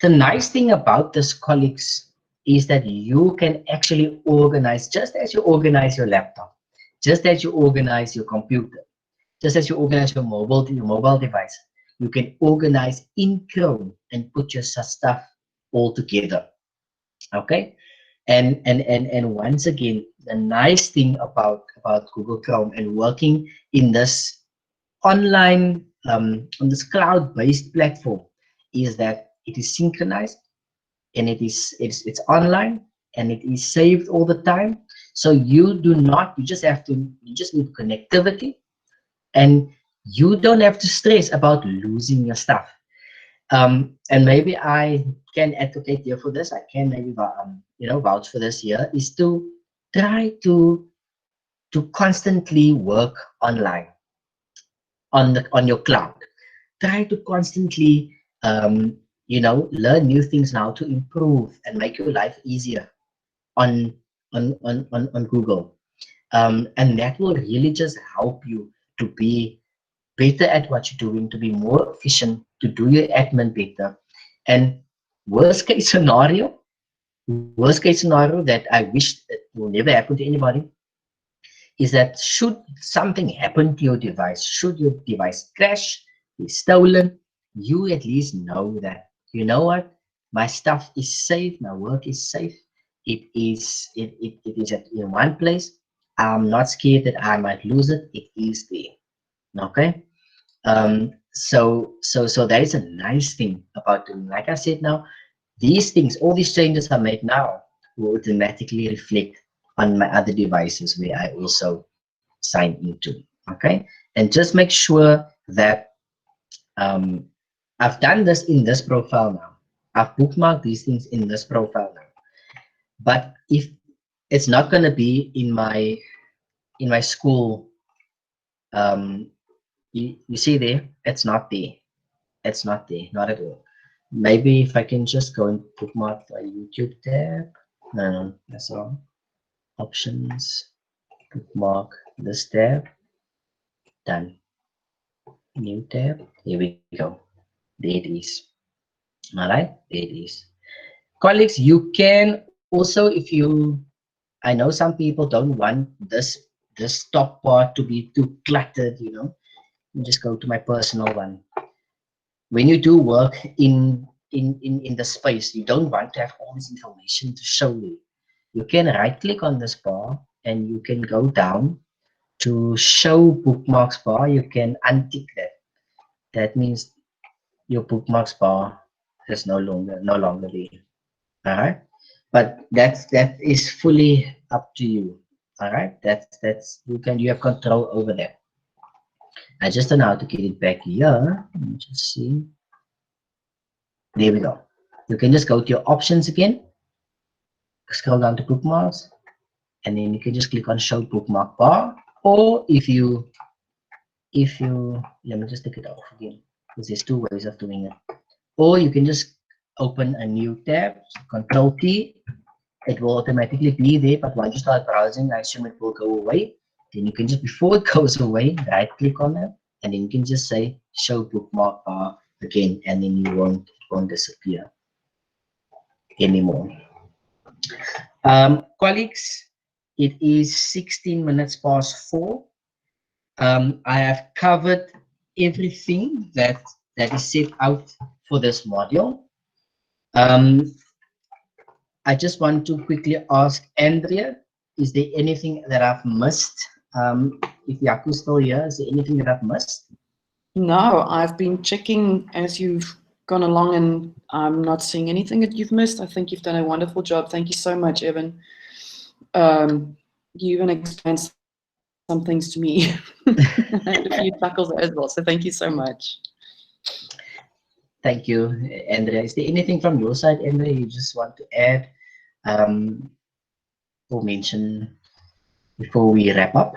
The nice thing about this, colleagues, is that you can actually organize, just as you organize your laptop, just as you organize your computer, just as you organize your mobile device, you can organize in Chrome and put your stuff all together. Okay, and once again, the nice thing about Google Chrome and working in this online on this cloud-based platform is that it is synchronized, and it's online, and it is saved all the time. So you just need connectivity, and you don't have to stress about losing your stuff. And maybe I can advocate here for this. I can maybe vouch for this here, is to try to constantly work online on your cloud. Try to constantly learn new things now to improve and make your life easier on Google. And that will really just help you to be better at what you're doing, to be more efficient, to do your admin better. And worst case scenario that I wish it will never happen to anybody, is that should something happen to your device, should your device crash, be stolen, you at least know that, you know what, my stuff is safe, my work is safe, it is in one place. I'm not scared that I might lose it. It is there. Okay. So that is a nice thing about doing. Like I said, now these things, all these changes I made now will automatically reflect on my other devices where I also sign into. Okay, and just make sure that I've done this in this profile now. I've bookmarked these things in this profile now. But if it's not going to be in my school, you see there, it's not there. It's not there, not at all. Maybe if I can just go and bookmark the YouTube tab. No, that's wrong. Options, bookmark this tab. Done. New tab. Here we go. There it is. All right, there it is. Colleagues, you can also, if you, I know some people don't want this top part to be too cluttered, just go to my personal one. When you do work in the space, you don't want to have all this information to show you. You can right click on this bar and you can go down to show bookmarks bar. You can untick that. That means your bookmarks bar is no longer there. All right, but that is fully up to you. All right, that's you have control over that. I just don't know how to get it back here. Let me just see. There we go. You can just go to your options again, scroll down to bookmarks, and then you can just click on show bookmark bar. Or if you let me just take it off again, because there's two ways of doing it. Or you can just open a new tab, Control T. It will automatically be there, but once you start browsing, I assume it will go away. Then you can just, before it goes away, right click on it, and then you can just say show bookmark bar again, and then it won't disappear anymore. Colleagues, it is 16 minutes past 4. I have covered everything that is set out for this module. I just want to quickly ask Andrea, is there anything that I've missed? If Yaku's still here, is there anything that I've missed? No, I've been checking as you've gone along, and I'm not seeing anything that you've missed. I think you've done a wonderful job. Thank you so much, Evan. You even explained some things to me. I had a few chuckles as well, so thank you so much. Thank you, Andrea. Is there anything from your side, Andrea, you just want to add or mention before we wrap up?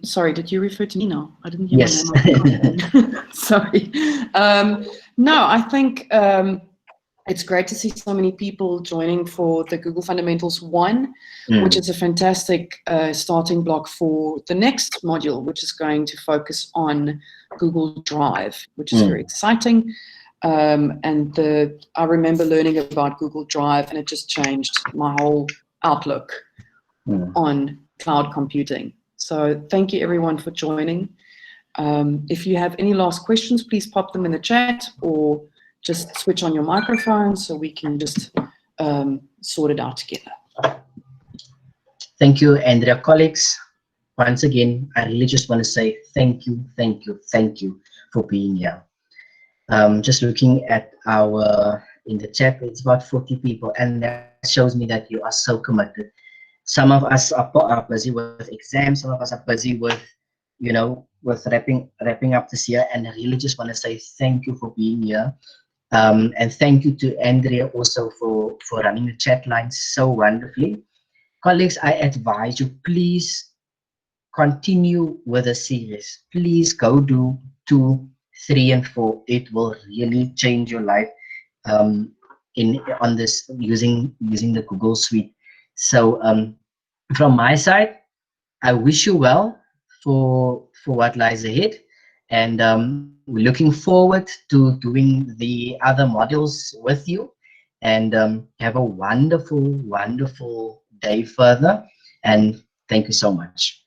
Sorry, did you refer to me now? I didn't hear Yes. my name. Sorry. No, I think it's great to see so many people joining for the Google Fundamentals 1, which is a fantastic starting block for the next module, which is going to focus on Google Drive, which is very exciting. And I remember learning about Google Drive, and it just changed my whole outlook on cloud computing. So thank you everyone for joining. If you have any last questions, please pop them in the chat or just switch on your microphone so we can just sort it out together. Thank you, Andrea. Colleagues, once again, I really just want to say thank you for being here. Just looking at in the chat, it's about 40 people, and that shows me that you are so committed. Some of us are busy with exams, some of us are busy with, with wrapping up this year, and I really just want to say thank you for being here. And thank you to Andrea also for running the chat line so wonderfully. Colleagues, I advise you, please continue with the series. Please go do 2, 3, and 4. It will really change your life on this using the Google Suite. So from my side, I wish you well for what lies ahead, and we're looking forward to doing the other modules with you, and have a wonderful day further, and thank you so much.